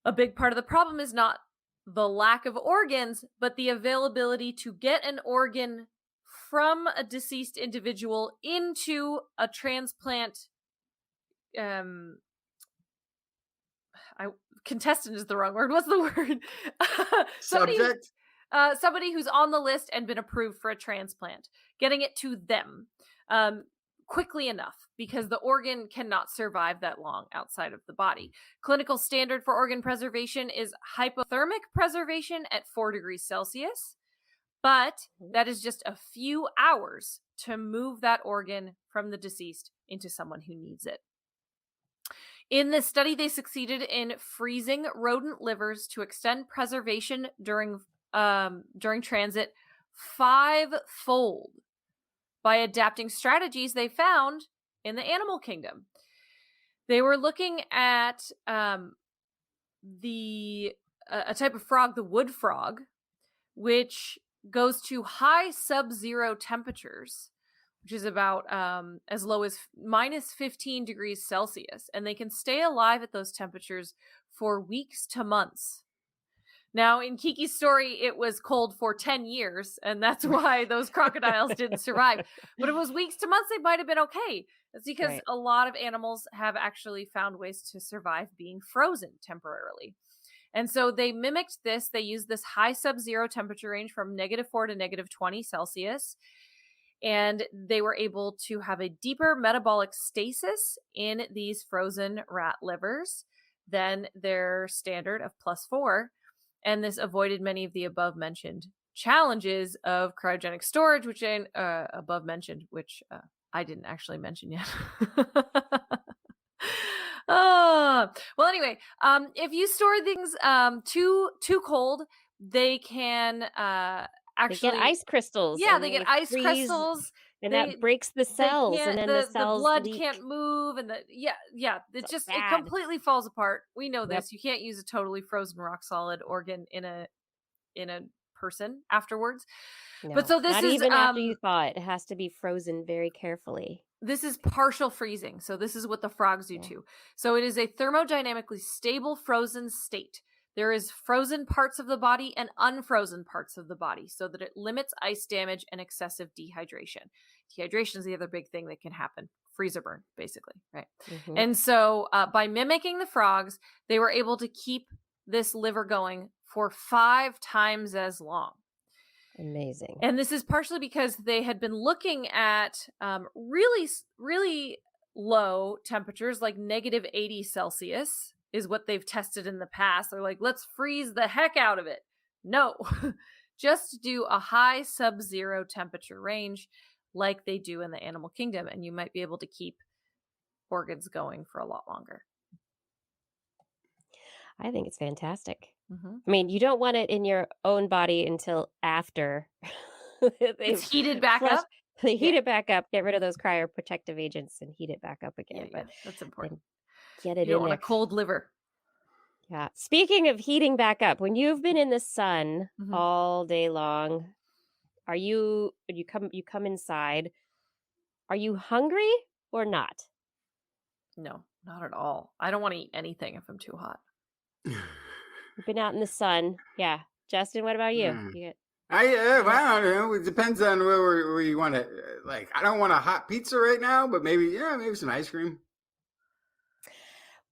A big part of the problem is not the lack of organs, but the availability to get an organ from a deceased individual into a transplant. Contestant is the wrong word. What's the word? Subject? Somebody who's on the list and been approved for a transplant. Getting it to them quickly enough, because the organ cannot survive that long outside of the body. Clinical standard for organ preservation is hypothermic preservation at 4 degrees Celsius, but that is just a few hours to move that organ from the deceased into someone who needs it. In this study, they succeeded in freezing rodent livers to extend preservation during transit 5-fold by adapting strategies they found in the animal kingdom. They were looking at a type of frog, the wood frog, which goes to high sub-zero temperatures, which is about as low as minus 15 degrees Celsius. And they can stay alive at those temperatures for weeks to months. Now, in Kiki's story, it was cold for 10 years, and that's why those crocodiles didn't survive. But if it was weeks to months, they might have been okay. That's because a lot of animals have actually found ways to survive being frozen temporarily. And so they mimicked this. They used this high sub-zero temperature range from -4 to -20 Celsius. And they were able to have a deeper metabolic stasis in these frozen rat livers than their standard of +4. And this avoided many of the above mentioned challenges of cryogenic storage, which I didn't actually mention yet. Well, anyway, if you store things too cold, they can actually they get ice crystals. Yeah, they get ice crystals. And that breaks the cells, and then the cells blood leak. can't move, and it completely falls apart. We know this. You can't use a totally frozen rock solid organ in a person afterwards. No, but so this not is even after you thaw it. It has to be frozen very carefully. This is partial freezing. So this is what the frogs do too. So it is a thermodynamically stable frozen state. There is frozen parts of the body and unfrozen parts of the body so that it limits ice damage and excessive dehydration. Dehydration is the other big thing that can happen. Freezer burn, basically, right? Mm-hmm. And so by mimicking the frogs, they were able to keep this liver going for 5 times as long. Amazing. And this is partially because they had been looking at really, really low temperatures, like -80 Celsius, is what they've tested in the past. They're like, let's freeze the heck out of it. No, just do a high sub-zero temperature range like they do in the animal kingdom, and you might be able to keep organs going for a lot longer. I think it's fantastic. Mm-hmm. I mean, you don't want it in your own body until after it's heated back up. They heat it back up, get rid of those cryoprotective agents, and heat it back up again. But that's important. Get it you don't in want there. a cold liver. Yeah. Speaking of heating back up, when you've been in the sun all day long, you come inside, are you hungry or not? No, not at all. I don't want to eat anything if I'm too hot. You've been out in the sun. Yeah. Justin, what about you? Well, it depends on where you want to. Like, I don't want a hot pizza right now, but maybe some ice cream.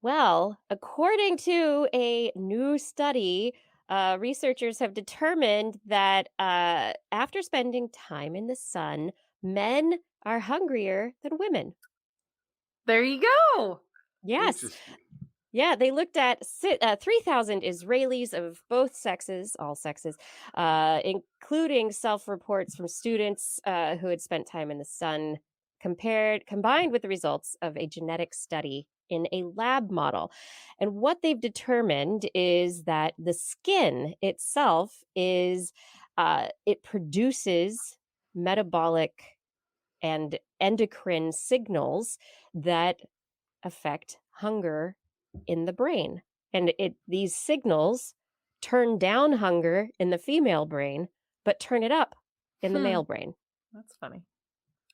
Well, according to a new study, researchers have determined that after spending time in the sun, men are hungrier than women. There you go. Yes. Yeah, they looked at 3,000 Israelis of both sexes, all sexes, including self-reports from students who had spent time in the sun, combined with the results of a genetic study in a lab model. And what they've determined is that the skin itself is it produces metabolic and endocrine signals that affect hunger in the brain. And these signals turn down hunger in the female brain, but turn it up in the male brain. That's funny.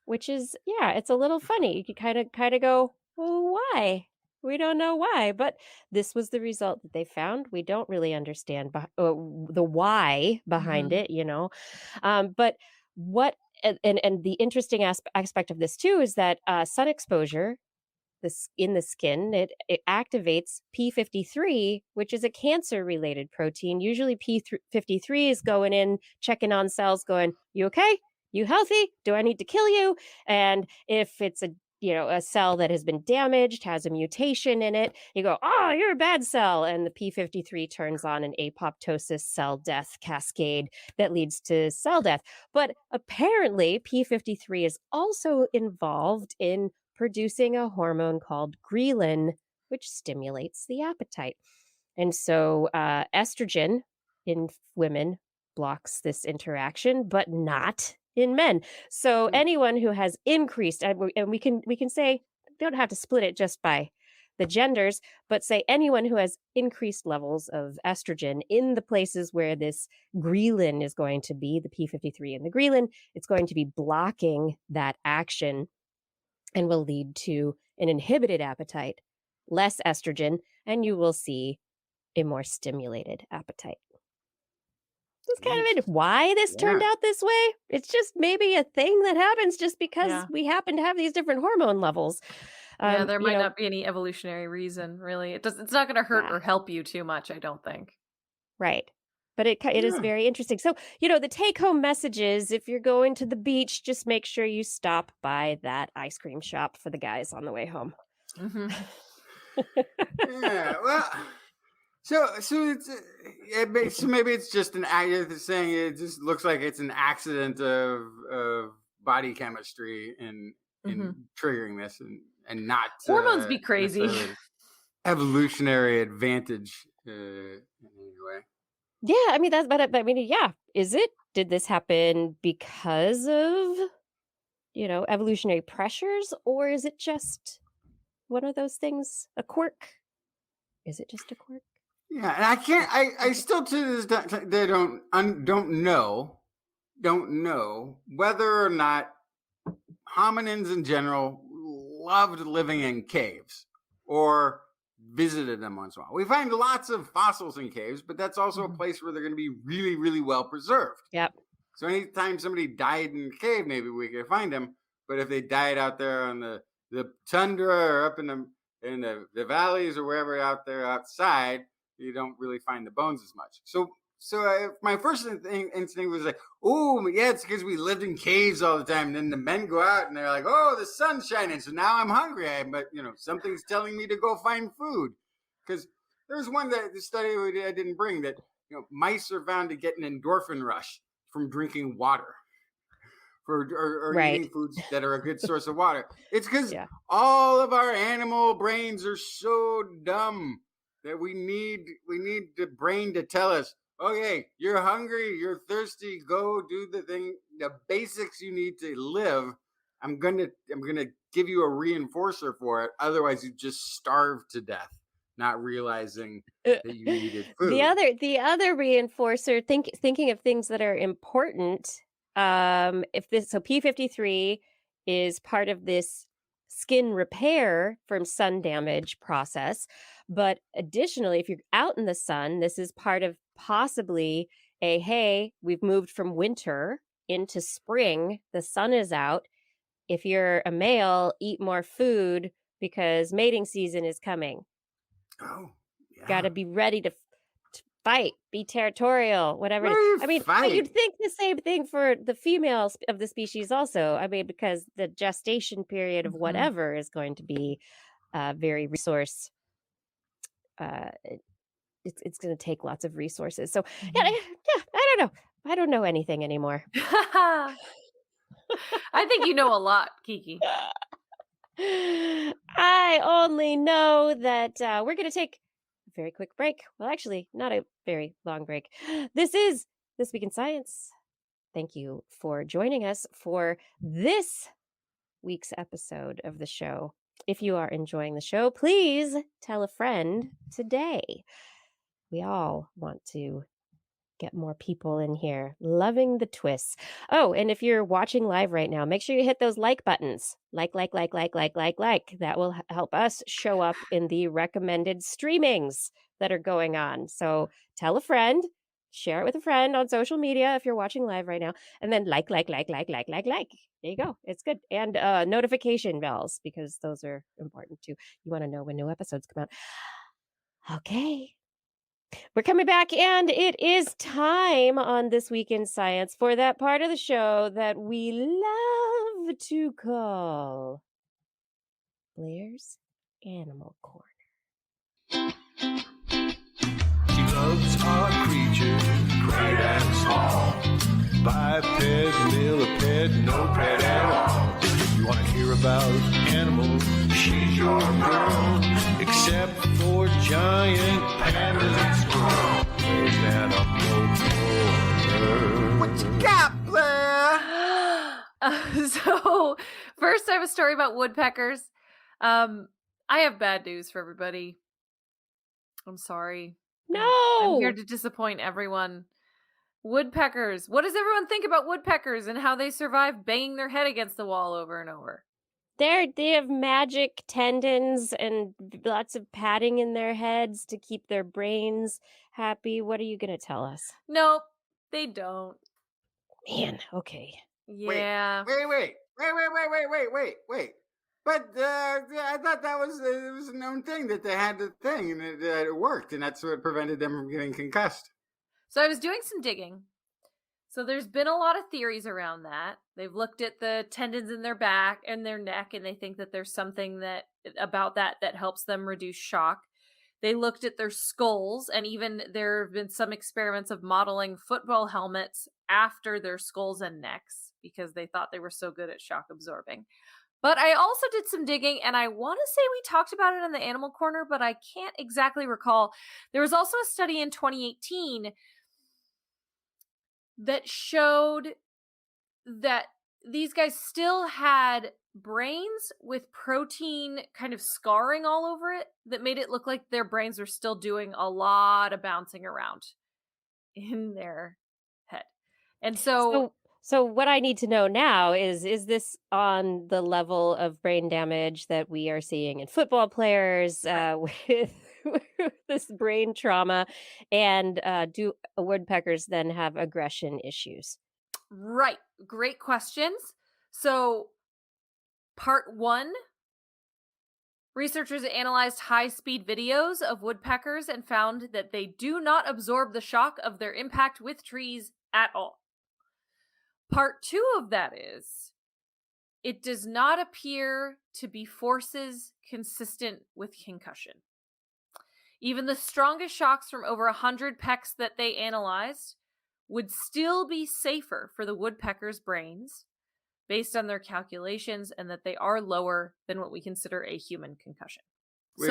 Which is, yeah, it's a little funny. You could kind of go, well, why? We don't know why, but this was the result that they found. We don't really understand the why behind it, but what and the interesting aspect of this too is that sun exposure in the skin, it activates P53, which is a cancer-related protein. Usually P53 is going in, checking on cells, going, you okay? You healthy? Do I need to kill you? And if it's a cell that has been damaged, has a mutation in it, you go, oh, you're a bad cell. And the P53 turns on an apoptosis cell death cascade that leads to cell death. But apparently P53 is also involved in producing a hormone called ghrelin, which stimulates the appetite. And so estrogen in women blocks this interaction, but not in men. So anyone who has increased, and we can say, don't have to split it just by the genders, but say anyone who has increased levels of estrogen in the places where this ghrelin is going to be, the P53 and the ghrelin, it's going to be blocking that action and will lead to an inhibited appetite, less estrogen, and you will see a more stimulated appetite. It's kind of why this turned out this way. It's just maybe a thing that happens just because we happen to have these different hormone levels. There might not be any evolutionary reason, really. It's not going to hurt or help you too much, I don't think. Right. But it is very interesting. So, the take-home message is, if you're going to the beach, just make sure you stop by that ice cream shop for the guys on the way home. Mm-hmm. Yeah, well, so it's maybe it's just an accident. Saying it just looks like it's an accident of body chemistry in triggering this, and not hormones be crazy. Evolutionary advantage in any way. Yeah, I mean is it? Did this happen because of evolutionary pressures, or is it just one of those things, a quirk? Is it just a quirk? Yeah, and I can't. I still to this day don't know whether or not hominins in general loved living in caves or visited them once in a while. We find lots of fossils in caves, but that's also a place where they're going to be really, really well preserved. Yep. So anytime somebody died in a cave, maybe we could find them. But if they died out there on the tundra or up in the valleys or wherever out there outside, you don't really find the bones as much. So my first instinct was like, oh, yeah, it's because we lived in caves all the time. And then the men go out and they're like, oh, the sun's shining, so now I'm hungry. But, something's telling me to go find food. Because there's the study I didn't bring that, mice are found to get an endorphin rush from drinking water or eating foods that are a good source of water. It's because all of our animal brains are so dumb that we need the brain to tell us, okay, you're hungry, you're thirsty, go do the thing, the basics you need to live. I'm gonna give you a reinforcer for it. Otherwise, you just starve to death, not realizing that you needed food. The other reinforcer, thinking of things that are important. So P53 is part of this skin repair from sun damage process. But additionally, if you're out in the sun, this is part of possibly hey, we've moved from winter into spring. The sun is out. If you're a male, eat more food because mating season is coming. Oh, yeah. Got to be ready to fight, be territorial, whatever. But you'd think the same thing for the females of the species also. Because the gestation period of whatever is going to be very resource. It's going to take lots of resources. So I don't know. I don't know anything anymore. I think you know a lot, Kiki. I only know that we're going to take a very quick break. Well, actually, not a very long break. This is This Week in Science. Thank you for joining us for this week's episode of the show. If you are enjoying the show, please tell a friend today. We all want to get more people in here loving the TWIS. Oh, and if you're watching live right now, make sure you hit those like buttons. Like. That will help us show up in the recommended streamings that are going on. So tell a friend, share it with a friend on social media if you're watching live right now, and then like. There you go. It's good. And notification bells, because those are important too. You want to know when new episodes come out. Okay. We're coming back, and it is time on This Week in Science for that part of the show that we love to call Blair's Animal Corner. She loves our creatures, great and small. Biped, millipede, no pet at all. If you want to hear about animals, she's your girl. Except for giant pandas and squirrels, there's Animal Corner. What you got, Blair? So first I have a story about woodpeckers. I have bad news for everybody. I'm sorry. No! I'm here to disappoint everyone. Woodpeckers. What does everyone think about woodpeckers and how they survive banging their head against the wall over and over? They have magic tendons and lots of padding in their heads to keep their brains happy. What are you going to tell us? Nope, they don't. Man, okay. Yeah. Wait. But I thought that was it was a known thing that they had the thing and it worked, and that's what prevented them from getting concussed. So I was doing some digging. So there's been a lot of theories around that. They've looked at the tendons in their back and their neck, and they think that there's something that about that helps them reduce shock. They looked at their skulls, and even there have been some experiments of modeling football helmets after their skulls and necks because they thought they were so good at shock absorbing. But I also did some digging, and I want to say we talked about it in the Animal Corner, but I can't exactly recall. There was also a study in 2018 that showed that these guys still had brains with protein kind of scarring all over it that made it look like their brains were still doing a lot of bouncing around in their head. And so what I need to know now is this on the level of brain damage that we are seeing in football players with this brain trauma, and do woodpeckers then have aggression issues? Right. Great questions. So part 1, researchers analyzed high-speed videos of woodpeckers and found that they do not absorb the shock of their impact with trees at all. Part 2 of that is, it does not appear to be forces consistent with concussion. Even the strongest shocks from over 100 pecks that they analyzed would still be safer for the woodpeckers' brains based on their calculations, and that they are lower than what we consider a human concussion. Which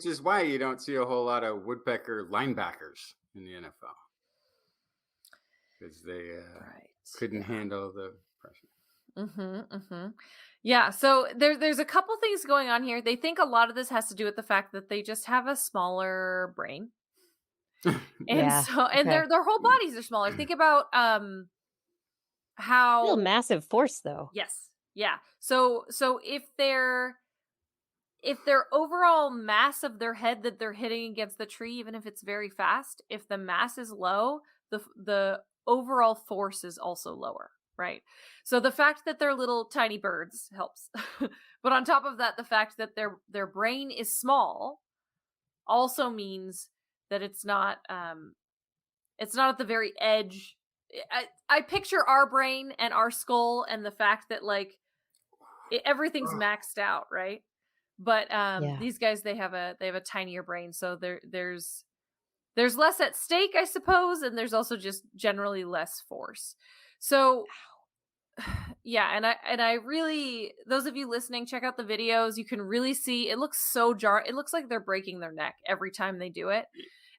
is why you don't see a whole lot of woodpecker linebackers in the NFL. Because they couldn't handle the pressure. Yeah, so there's a couple things going on here. They think a lot of this has to do with the fact that they just have a smaller brain. And their whole bodies are smaller. Think about how Real massive force though. Yes. Yeah. So if their overall mass of their head that they're hitting against the tree, even if it's very fast, if the mass is low, the overall force is also lower, right? So the fact that they're little tiny birds helps. But on top of that, the fact that their brain is small also means that it's not at the very edge. I picture our brain and our skull and the fact that everything's maxed out, right? But these guys, they have a tinier brain, so there's less at stake, I suppose, and there's also just generally less force. So yeah, and I really, those of you listening, check out the videos. You can really see it looks so it looks like they're breaking their neck every time they do it.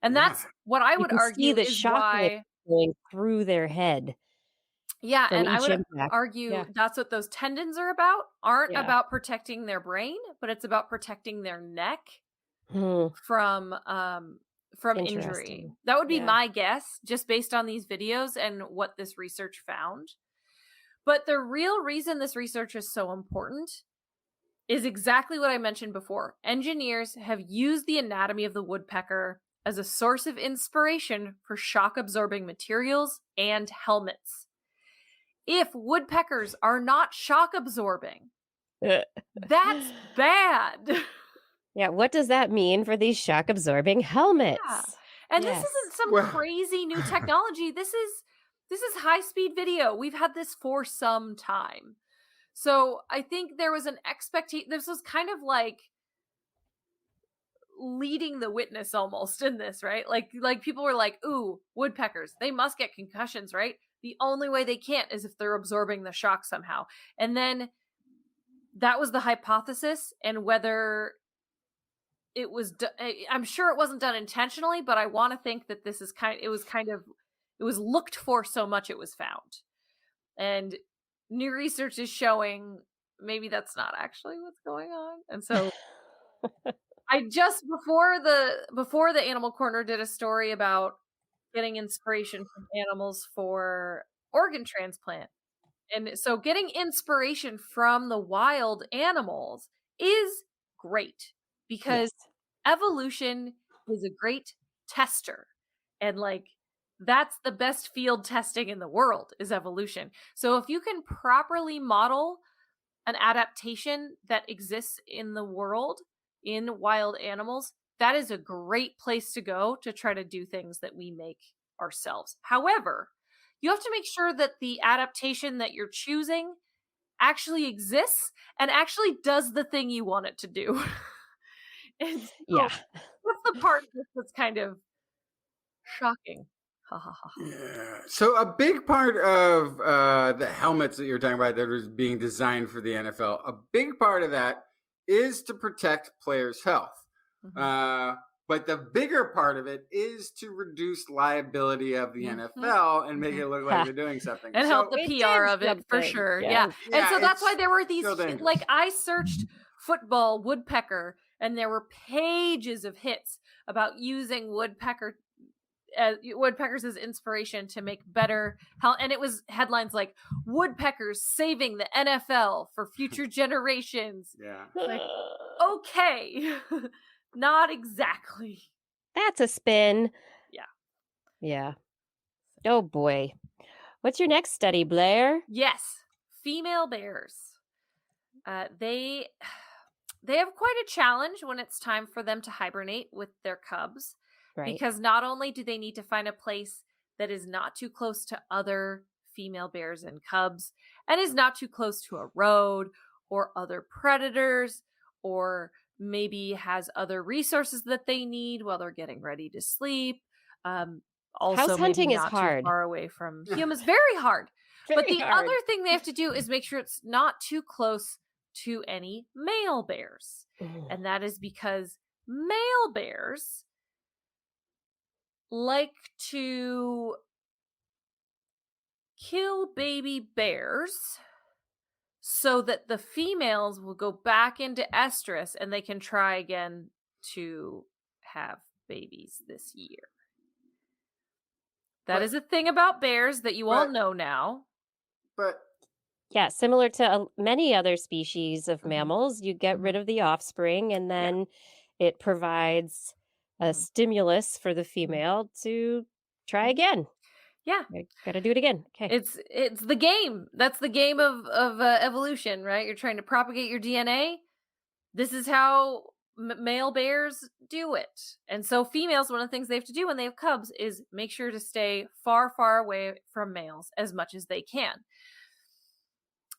And that's what I would argue is why going through their head Yeah, from and I each would impact. argue Yeah. that's what those tendons are about. Aren't Yeah. about protecting their brain, but it's about protecting their neck Hmm. from injury. Interesting. That would be Yeah. my guess, just based on these videos and what this research found. But the real reason this research is so important is exactly what I mentioned before. Engineers have used the anatomy of the woodpecker as a source of inspiration for shock-absorbing materials and helmets. If woodpeckers are not shock-absorbing, that's bad. Yeah, what does that mean for these shock-absorbing helmets? Yeah. And Yes. this isn't some Well- crazy new technology. This is high-speed video. We've had this for some time. So I think there was an expectation. This was kind of like leading the witness almost in this, right? Like people were like, ooh, woodpeckers, they must get concussions, right? The only way they can't is if they're absorbing the shock somehow. And then that was the hypothesis, and whether it was I'm sure it wasn't done intentionally, but I want to think that this is it was looked for so much it was found. And new research is showing maybe that's not actually what's going on. And so I just before the Animal Corner did a story about getting inspiration from animals for organ transplant. And so getting inspiration from the wild animals is great, because evolution is a great tester. And like, that's the best field testing in the world, is evolution. So if you can properly model an adaptation that exists in the world in wild animals, that is a great place to go to try to do things that we make ourselves. However, you have to make sure that the adaptation that you're choosing actually exists and actually does the thing you want it to do. And so Yeah. that's the part that's kind of shocking. Ha ha ha. Yeah. So a big part of the helmets that you're talking about that are being designed for the NFL, a big part of that is to protect players' health. Mhm. But the bigger part of it is to reduce liability of the NFL and make it look like they're doing something. And So- help the It PR did of it for something. sure. Yes. Yeah. And Yeah, so that's why it's there were these, still dangerous. like, I searched football woodpecker and there were pages of hits about using woodpeckers as inspiration to make better health. And it was headlines like woodpeckers saving the NFL for future generations. Yeah. Like, okay. Not exactly. That's a spin. Yeah. Yeah. Oh boy. What's your next study, Blair? Yes, female bears. They have quite a challenge when it's time for them to hibernate with their cubs, Right. because not only do they need to find a place that is not too close to other female bears and cubs, and is not too close to a road or other predators, or maybe has other resources that they need while they're getting ready to sleep. Also, House maybe hunting is not too hard. far away from humans. Very hard. But Very the hard. other thing they have to do is make sure it's not too close to any male bears. And that is because male bears like to kill baby bears so that the females will go back into estrus and they can try again to have babies this year. That is a thing about bears that you all know now. But Yeah, similar to many other species of Mhm. mammals, you get rid of the offspring, and then it provides a Mhm. stimulus for the female to try again. Yeah. Got to do it again. Okay. It's the game. That's the game of evolution, right? You're trying to propagate your DNA. This is how male bears do it. And so females, one of the things they have to do when they have cubs is make sure to stay far, far away from males as much as they can.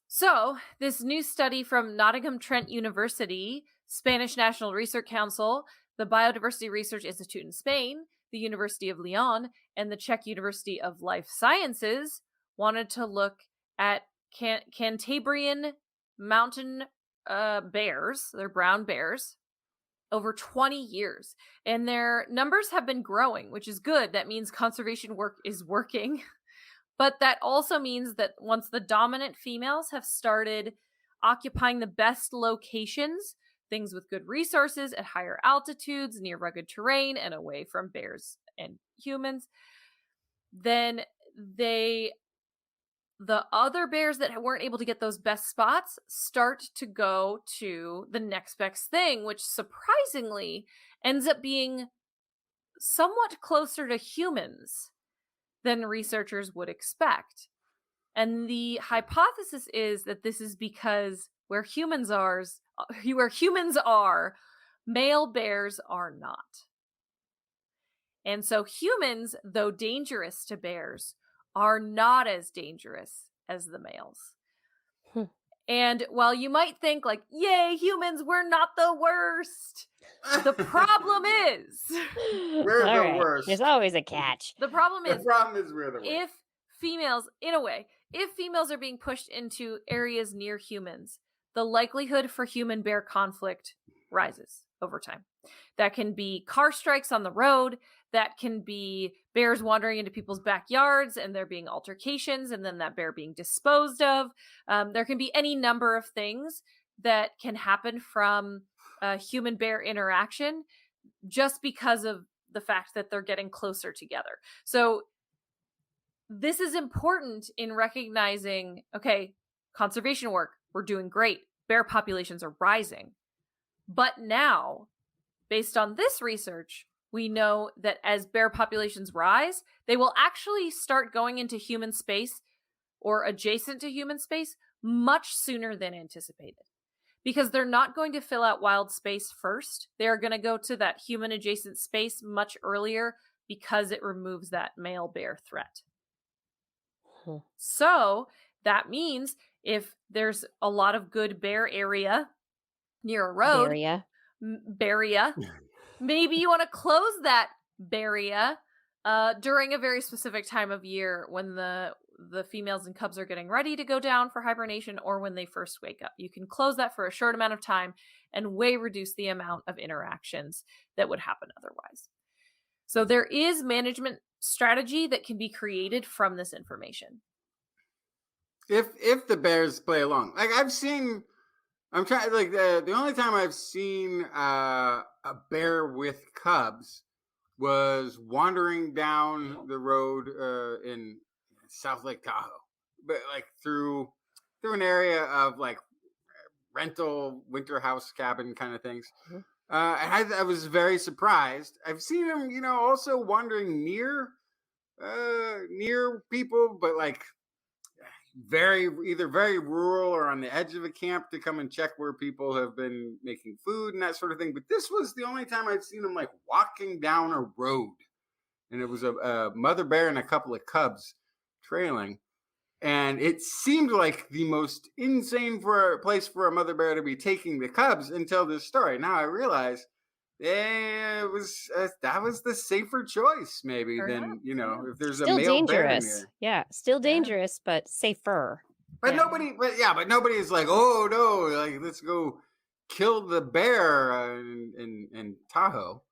So this new study from Nottingham Trent University, Spanish National Research Council, the Biodiversity Research Institute in Spain, the University of Lyon, and the Czech University of Life Sciences wanted to look at Cantabrian mountain bears, they're brown bears, over 20 years. And their numbers have been growing, which is good. That means conservation work is working. But that also means that once the dominant females have started occupying the best locations, things with good resources at higher altitudes, near rugged terrain, and away from bears and humans, then the other bears that weren't able to get those best spots start to go to the next best thing, which surprisingly ends up being somewhat closer to humans than researchers would expect. And the hypothesis is that this is because where humans are, male bears are not. And so humans, though dangerous to bears, are not as dangerous as the males. And while you might think like, yay, humans, we're not the worst. The problem is We're the worst. There's always a catch. The problem is we're the worst. if females, in a way, if females are being pushed into areas near humans, the likelihood for human-bear conflict rises over time. That can be car strikes on the road. That can be bears wandering into people's backyards and there being altercations and then that bear being disposed of. There can be any number of things that can happen from human-bear interaction just because of the fact that they're getting closer together. So this is important in recognizing, okay, conservation work, we're doing great. Bear populations are rising. But now, based on this research, we know that as bear populations rise, they will actually start going into human space or adjacent to human space much sooner than anticipated. Because they're not going to fill out wild space first. They're going to go to that human adjacent space much earlier because it removes that male bear threat. So that means if there's a lot of good bear area near a road, barrier, maybe you want to close that barrier during a very specific time of year when the females and cubs are getting ready to go down for hibernation or when they first wake up. You can close that for a short amount of time and way reduce the amount of interactions that would happen otherwise. So there is management strategy that can be created from this information. If the bears play along, like the only time I've seen a bear with cubs was wandering down the road in South Lake Tahoe, but like through an area of like rental winter house cabin kind of things. I was very surprised. I've seen him, also wandering near people, but like either very rural or on the edge of a camp to come and check where people have been making food and that sort of thing. But this was the only time I've seen him like walking down a road, and it was a mother bear and a couple of cubs trailing. And it seemed like the most insane place for a mother bear to be taking the cubs until this story. Now I realize that was the safer choice, maybe, than if there's still a male dangerous. bear in there. Yeah, still dangerous, but safer. But nobody is like, oh no, like let's go kill the bear in Tahoe.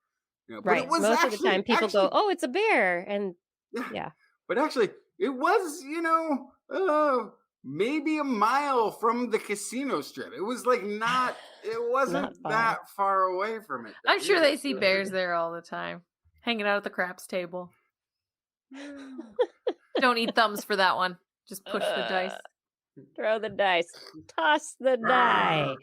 But right. Most of the time, people go, oh, it's a bear, and yeah. But actually, it was maybe a mile from the casino strip. It was like it wasn't that far away from it. I'm sure they see bears there all the time, hanging out at the craps table. Don't need thumbs for that one. Just push the dice. Throw the dice. Toss the die.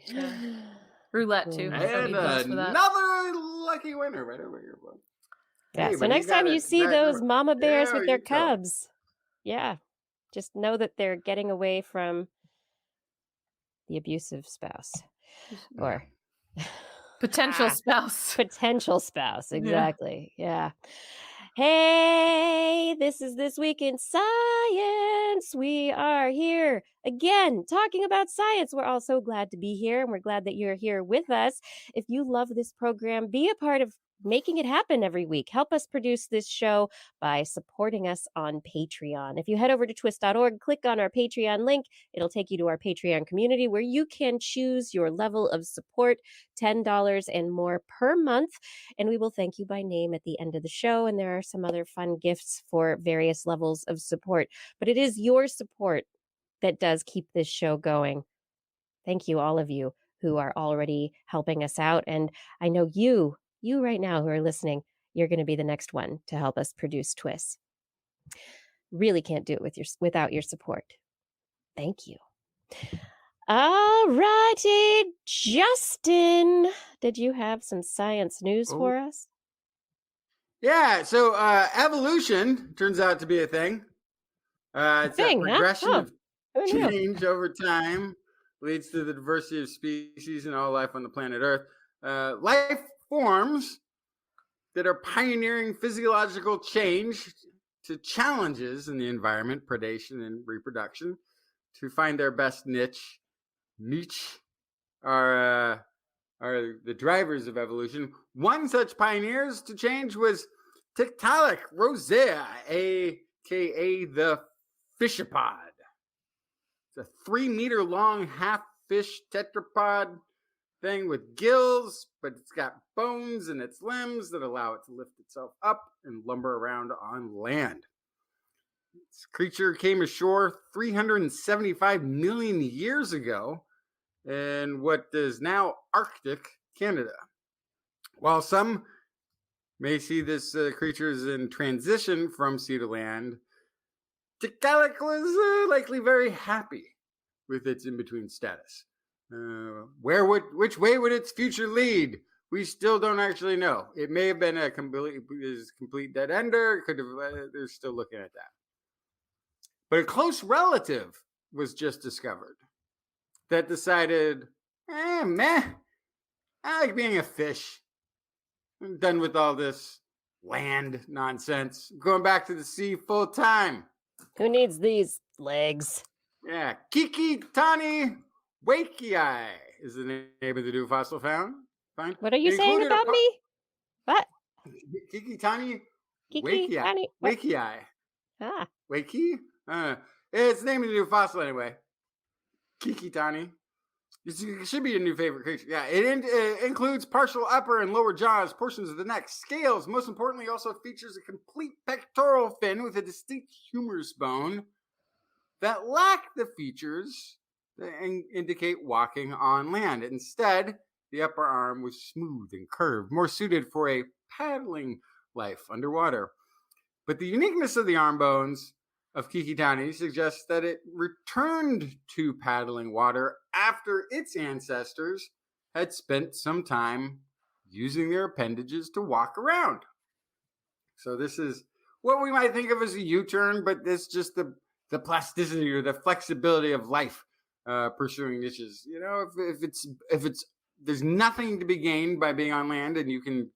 Roulette too. And another lucky winner right over here, bud. Yeah. So next time you see those mama bears with their cubs, just know that they're getting away from the abusive spouse or potential spouse. Potential spouse, exactly. Yeah. Hey, this is This Week in Science. We are here again talking about science. We're all so glad to be here, and we're glad that you're here with us. If you love this program, be a part of making it happen every week. Help us produce this show by supporting us on Patreon. If you head over to twist.org, click on our Patreon link, it'll take you to our Patreon community where you can choose your level of support, $10 and more per month, and we will thank you by name at the end of the show. And there are some other fun gifts for various levels of support. But it is your support that does keep this show going. Thank you, all of you who are already helping us out. And I know you right now who are listening, you're going to be the next one to help us produce TWIS. Really can't do it without your support. Thank you. All righty, Justin, did you have some science news for us? Yeah, so evolution turns out to be a thing. It's a progression of change over time, leads to the diversity of species and all life on the planet Earth. Life forms that are pioneering physiological change to challenges in the environment, predation, and reproduction to find their best niche are the drivers of evolution. One such pioneers to change was Tiktaalik rosea, aka the fishapod. It's a 3-meter long half-fish tetrapod thing with gills, but it's got bones in its limbs that allow it to lift itself up and lumber around on land. This creature came ashore 375 million years ago in what is now Arctic Canada. While some may see this creature as in transition from sea to land, Tiktaalik was likely very happy with its in-between status. Which way would its future lead? We still don't actually know. It may have been a complete dead ender. Could have. They're still looking at that. But a close relative was just discovered that decided, meh, I like being a fish. I'm done with all this land nonsense. I'm going back to the sea full time. Who needs these legs? Yeah, Kikitani wakei is the name of the new fossil found. Fine. What are you saying about me? What? Kikitani Wakei. wakei. Ah. Wakei? It's the name of the new fossil anyway. Kikitani. It should be a new favorite creature. Yeah, it includes partial upper and lower jaws, portions of the neck, scales. Most importantly, also features a complete pectoral fin with a distinct humerus bone that lack the features that indicate walking on land. Instead, the upper arm was smooth and curved, more suited for a paddling life underwater. But the uniqueness of the arm bones of Kikitani suggests that it returned to paddling water after its ancestors had spent some time using their appendages to walk around. So this is what we might think of as a U-turn, but it's just the plasticity or the flexibility of life pursuing niches. You know, if it's there's nothing to be gained by being on land and you can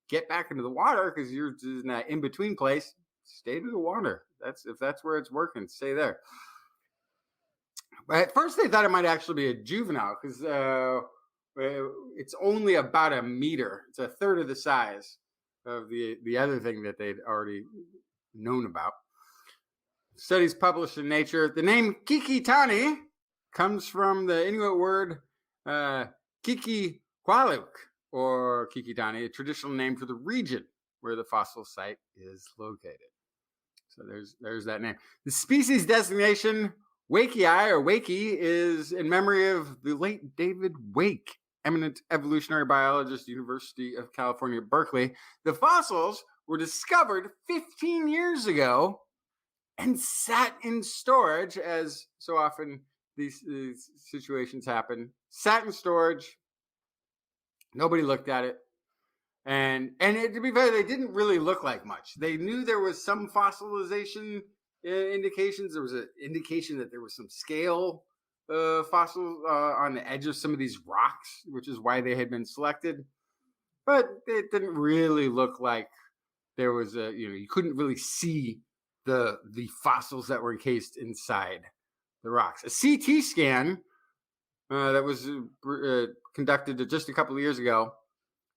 get back into the water because you're in that in-between place, stay to the water. If that's where it's working, stay there. But at first they thought it might actually be a juvenile because it's only about a meter. It's a third of the size of the other thing that they'd already known about. Studies published in Nature. The name Kikitani comes from the Inuit word Kikiqualuk, or Kikitani, a traditional name for the region where the fossil site is located. So there's that name. The species designation, Wakei or Wakey, is in memory of the late David Wake, eminent evolutionary biologist, University of California, Berkeley. The fossils were discovered 15 years ago and sat in storage, as so often these situations happen. Sat in storage. Nobody looked at it. And to be fair, they didn't really look like much. They knew there was some fossilization indications. There was an indication that there was some scale fossils on the edge of some of these rocks, which is why they had been selected. But it didn't really look like there was you couldn't really see the fossils that were encased inside the rocks. A CT scan that was conducted just a couple of years ago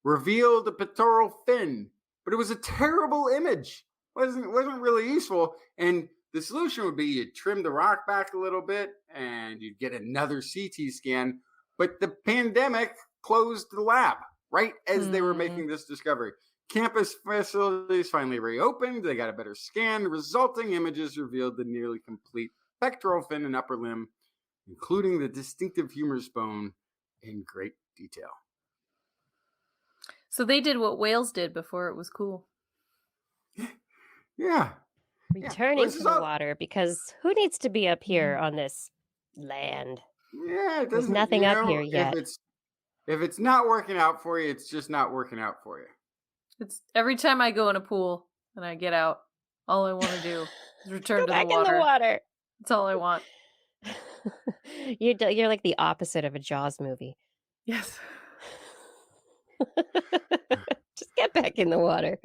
revealed a pectoral fin, but it was a terrible image. Wasn't really useful. And the solution would be you'd trim the rock back a little bit and you'd get another CT scan. But the pandemic closed the lab right as they were making this discovery. Campus facilities finally reopened. They got a better scan. The resulting images revealed the nearly complete pectoral fin and upper limb, including the distinctive humerus bone in great detail. So they did what whales did before it was cool. Yeah. Returning to the water, because who needs to be up here on this land? Yeah, there's nothing up here yet. If it's not working out for you, it's just not working out for you. It's every time I go in a pool and I get out, all I want to do is return to the back water. in the water. That's all I want. You're like the opposite of a Jaws movie. Yes. Just get back in the water.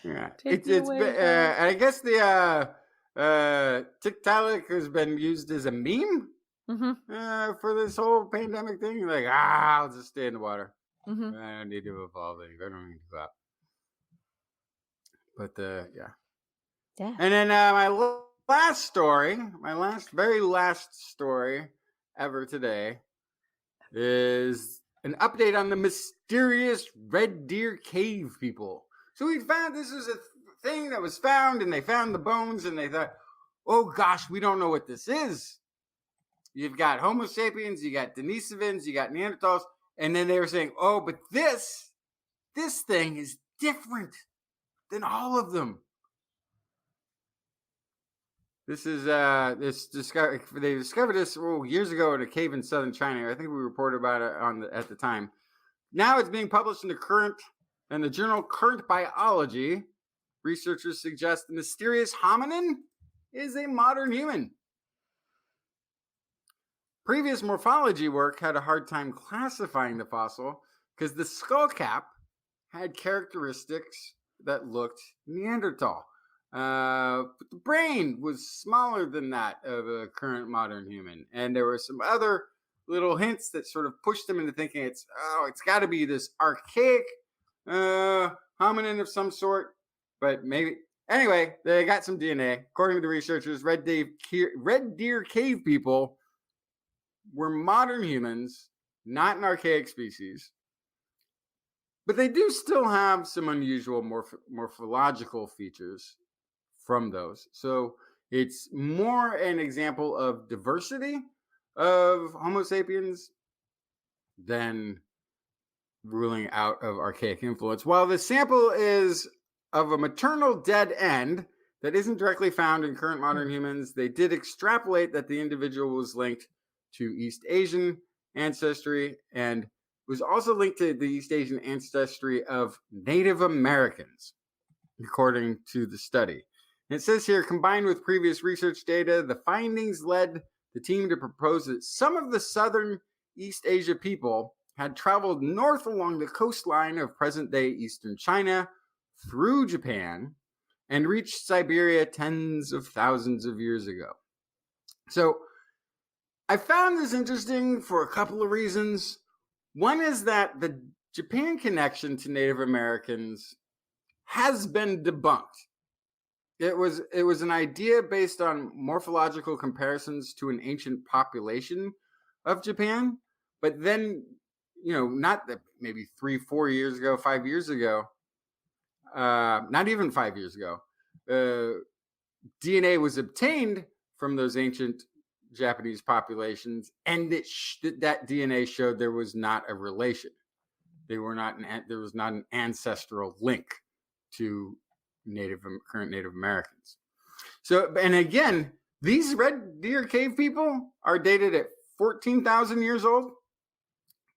Yeah, I guess the Tiktaalik has been used as a meme for this whole pandemic thing. Like, I'll just stay in the water. I don't need to evolve anything. I don't need to go out. But yeah. And then my very last story ever today is an update on the mysterious Red Deer Cave people. So we found this is a thing that was found, and they found the bones, and they thought, oh gosh, we don't know what this is. You've got Homo sapiens, you got Denisovans, you got Neanderthals, and then they were saying, oh, but this thing is different than all of them. This is they discovered this years ago in a cave in southern China. I think we reported about it at the time. Now it's being published in the journal Current Biology. Researchers suggest the mysterious hominin is a modern human. Previous morphology work had a hard time classifying the fossil because the skull cap had characteristics that looked Neanderthal. But the brain was smaller than that of a current modern human. And there were some other little hints that sort of pushed them into thinking it's got to be this archaic hominin of some sort. But maybe, anyway, they got some DNA. According to the researchers, Red Deer Cave people were modern humans, not an archaic species. But they do still have some unusual morphological features from those. So it's more an example of diversity of Homo sapiens than ruling out of archaic influence. While the sample is of a maternal dead end that isn't directly found in current modern humans, they did extrapolate that the individual was linked to East Asian ancestry and was also linked to the East Asian ancestry of Native Americans, according to the study. And it says here, combined with previous research data, the findings led the team to propose that some of the southern East Asia people had traveled north along the coastline of present-day eastern China through Japan and reached Siberia tens of thousands of years ago. So I found this interesting for a couple of reasons. One is that the Japan connection to Native Americans has been debunked. It was an idea based on morphological comparisons to an ancient population of Japan, but then, not that maybe 3-4 years ago, 5 years ago, not even 5 years ago, DNA was obtained from those ancient Japanese populations, and that DNA showed there was not a relation. There was not an ancestral link to current Native Americans. So, and again, these Red Deer Cave people are dated at 14,000 years old,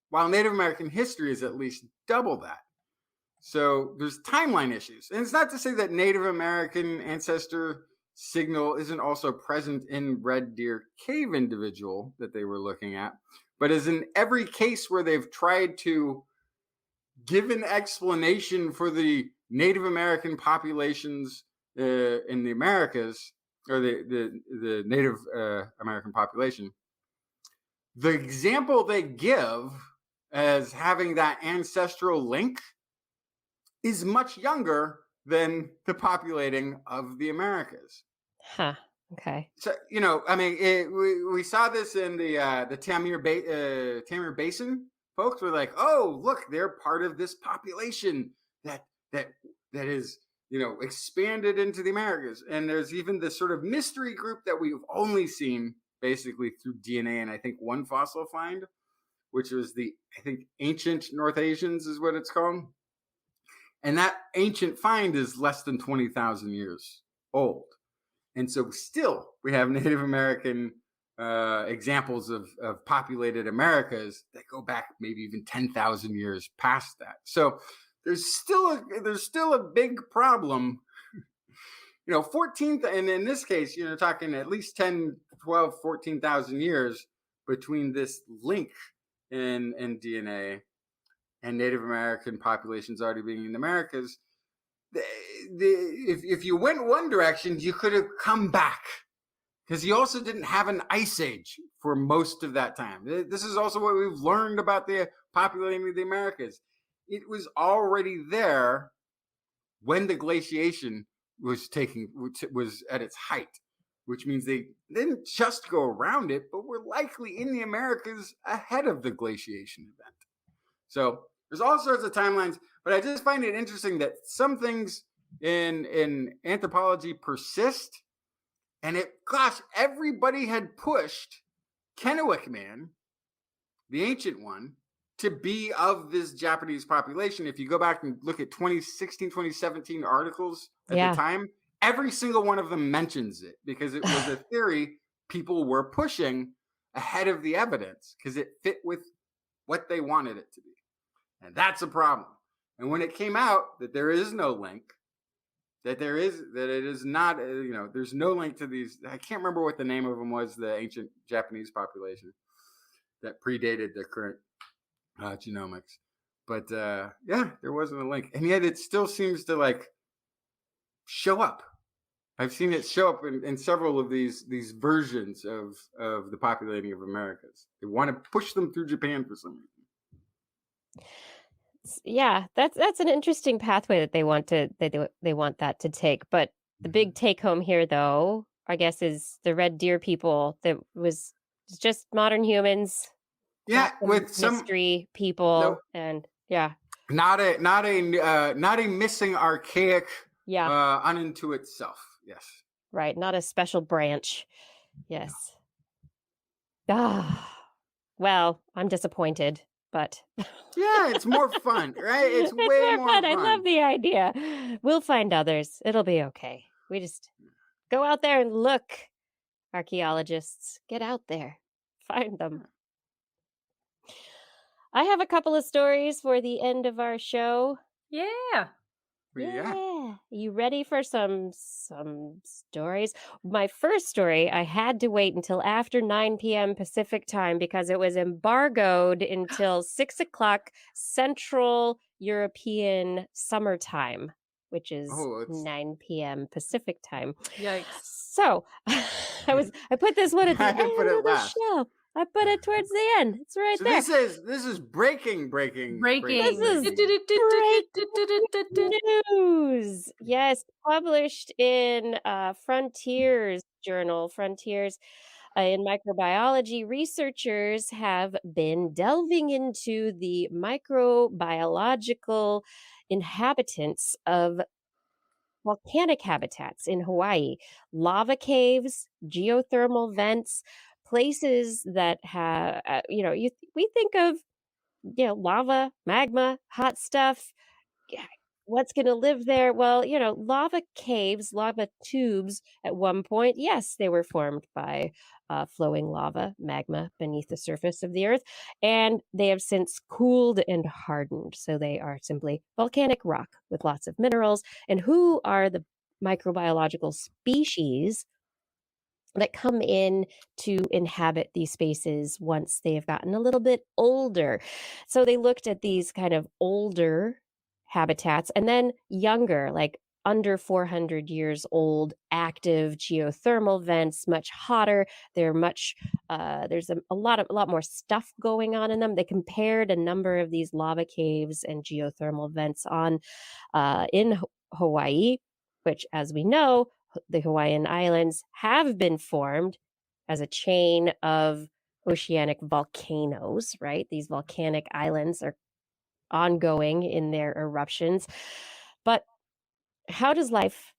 while Native American history is at least double that. So there's timeline issues. And it's not to say that Native American ancestor signal isn't also present in Red Deer Cave individual that they were looking at, but as in every case where they've tried to give an explanation for the Native American populations in the Americas, or the Native American population, the example they give as having that ancestral link is much younger than the populating of the Americas. Huh. Okay. So, I mean, we saw this in the Tamir Basin. Folks were like, "Oh, look, they're part of this population that is, expanded into the Americas." And there's even this sort of mystery group that we've only seen basically through DNA and I think one fossil find, which was I think ancient North Asians is what it's called. And that ancient find is less than 20,000 years old. And so still we have Native American examples of populated Americas that go back maybe even 10,000 years past that. So there's still a big problem. 14th, and in this case, talking at least 10, 12, 14,000 years between this link in DNA and Native American populations already being in the Americas. If you went one direction, you could have come back, because you also didn't have an ice age for most of that time. This is also what we've learned about the populating of the Americas. It was already there when the glaciation was at its height, which means they didn't just go around it, but were likely in the Americas ahead of the glaciation event. So there's all sorts of timelines, but I just find it interesting that some things in anthropology persist. And everybody had pushed Kennewick Man, the ancient one, to be of this Japanese population. If you go back and look at 2016, 2017 articles at the time, every single one of them mentions it, because it was a theory people were pushing ahead of the evidence because it fit with what they wanted it to be. And that's a problem. And when it came out that there is no link, that it is not, there's no link to these. I can't remember what the name of them was, the ancient Japanese population that predated the current genomics. But there wasn't a link. And yet it still seems to show up. I've seen it show up in several of these versions of the populating of Americas. They want to push them through Japan for some reason. Yeah, that's an interesting pathway that they want that to take. But the big take home here, though, I guess, is the red deer people. That was just modern humans. Yeah, with some mystery people, and not a missing archaic unto itself. Yes, right. Not a special branch. Yes. Well, I'm disappointed. But it's more fun, right? It's way more fun. I love the idea. We'll find others. It'll be okay. We just go out there and look. Archaeologists, get out there. Find them. I have a couple of stories for the end of our show. Yeah. You ready for some stories? My first story, I had to wait until after 9 p.m. Pacific time because it was embargoed until 6 o'clock Central European summertime, which is 9 p.m. Pacific time. Yikes. So I put this one at the end of the show. I put it towards the end. It's right there. This is breaking. This is breaking news. Yes, published in Frontiers journal. Frontiers in microbiology. Researchers have been delving into the microbiological inhabitants of volcanic habitats in Hawaii, lava caves, geothermal vents, places that have, we think of, lava, magma, hot stuff. What's going to live there? Well, lava caves, lava tubes at one point, yes, they were formed by flowing lava, magma beneath the surface of the earth, and they have since cooled and hardened. So they are simply volcanic rock with lots of minerals. And who are the microbiological species that come in to inhabit these spaces once they have gotten a little bit older? So they looked at these kind of older habitats and then younger, like under 400 years old active geothermal vents, much hotter. They're much there's a lot more stuff going on in them. They compared a number of these lava caves and geothermal vents on in Hawaii, which, as we know, the Hawaiian Islands have been formed as a chain of oceanic volcanoes, right? These volcanic islands are ongoing in their eruptions. But how does life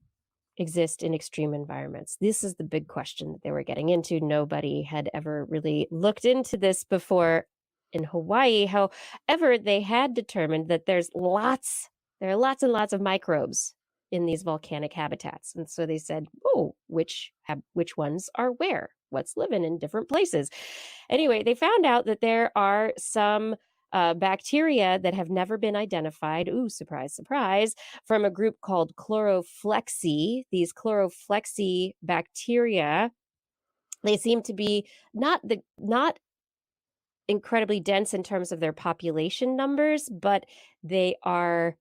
exist in extreme environments? This is the big question that they were getting into. Nobody had ever really looked into this before in Hawaii. However, they had determined that there are lots and lots of microbes in these volcanic habitats. And so they said, oh, which ones are where? What's living in different places? Anyway, they found out that there are some bacteria that have never been identified. Ooh, surprise, surprise, from a group called Chloroflexi. These Chloroflexi bacteria, they seem to be not incredibly dense in terms of their population numbers, but they are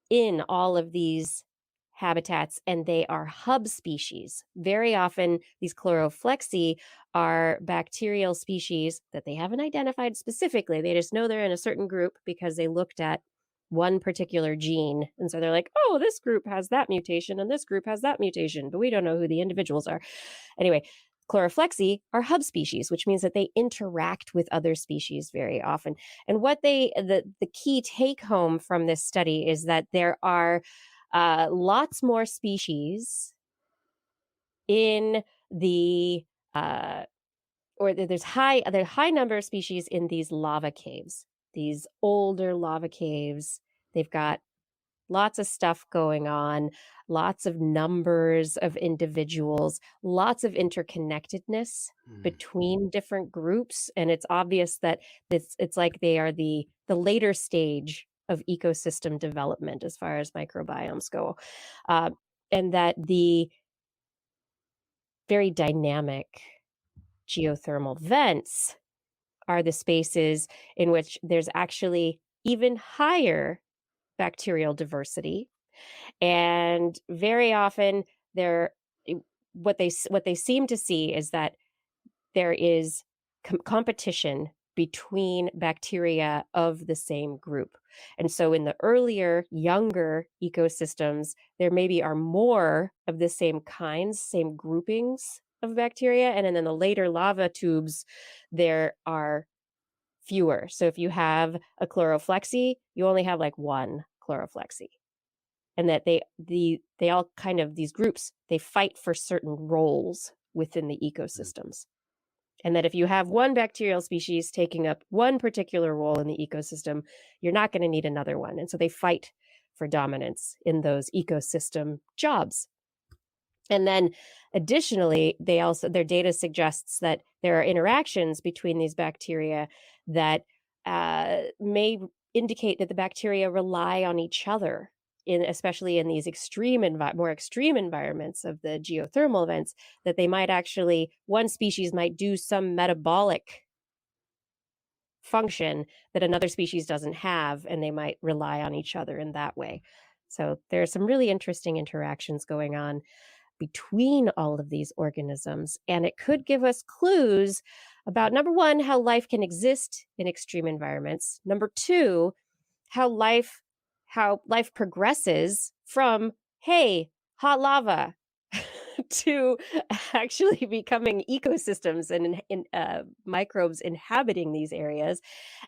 in all of these habitats and they are hub species. Very often, these Chloroflexi are bacterial species that they haven't identified specifically. They just know they're in a certain group because they looked at one particular gene. And so they're like, oh, this group has that mutation and this group has that mutation, but we don't know who the individuals are. Anyway, Chloroflexi are hub species, which means that they interact with other species very often. And what the key take home from this study is that there are lots more species in the there's a high number of species in these lava caves, these older lava caves. They've got lots of stuff going on, lots of numbers of individuals, lots of interconnectedness between different groups. And it's obvious that it's like they are the later stage of ecosystem development as far as microbiomes go. And that the very dynamic geothermal vents are the spaces in which there's actually even higher bacterial diversity, and very often what they seem to see is that there is competition between bacteria of the same group. And so in the earlier, younger ecosystems, there maybe are more of the same kinds, same groupings of bacteria, and then in the later lava tubes, there are fewer. So if you have a Chloroflexi, you only have like one Chloroflexi. And that they all kind of, these groups, they fight for certain roles within the ecosystems. And that if you have one bacterial species taking up one particular role in the ecosystem, you're not going to need another one. And so they fight for dominance in those ecosystem jobs. And then additionally, their data suggests that there are interactions between these bacteria that may indicate that the bacteria rely on each other, especially in these more extreme environments of the geothermal vents, that they might actually, one species might do some metabolic function that another species doesn't have, and they might rely on each other in that way. So there are some really interesting interactions going on between all of these organisms, and it could give us clues about, number one, how life can exist in extreme environments. Number two, how life progresses from, hey, hot lava, to actually becoming ecosystems and microbes inhabiting these areas.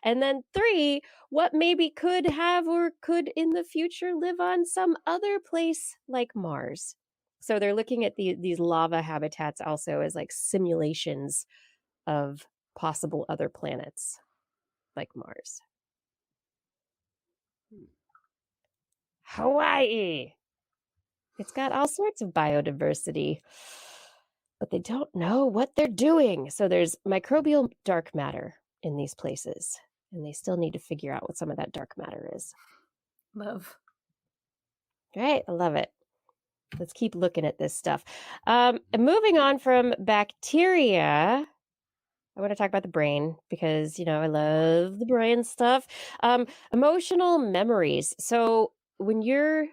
And then three, what maybe could have or could in the future live on some other place like Mars. So they're looking at these lava habitats also as like simulations of possible other planets like Mars. Hawaii. It's got all sorts of biodiversity, but they don't know what they're doing. So there's microbial dark matter in these places, and they still need to figure out what some of that dark matter is. Love. Right? I love it. Let's keep looking at this stuff. Moving on from bacteria, I want to talk about the brain because, I love the brain stuff. Emotional memories. So when you're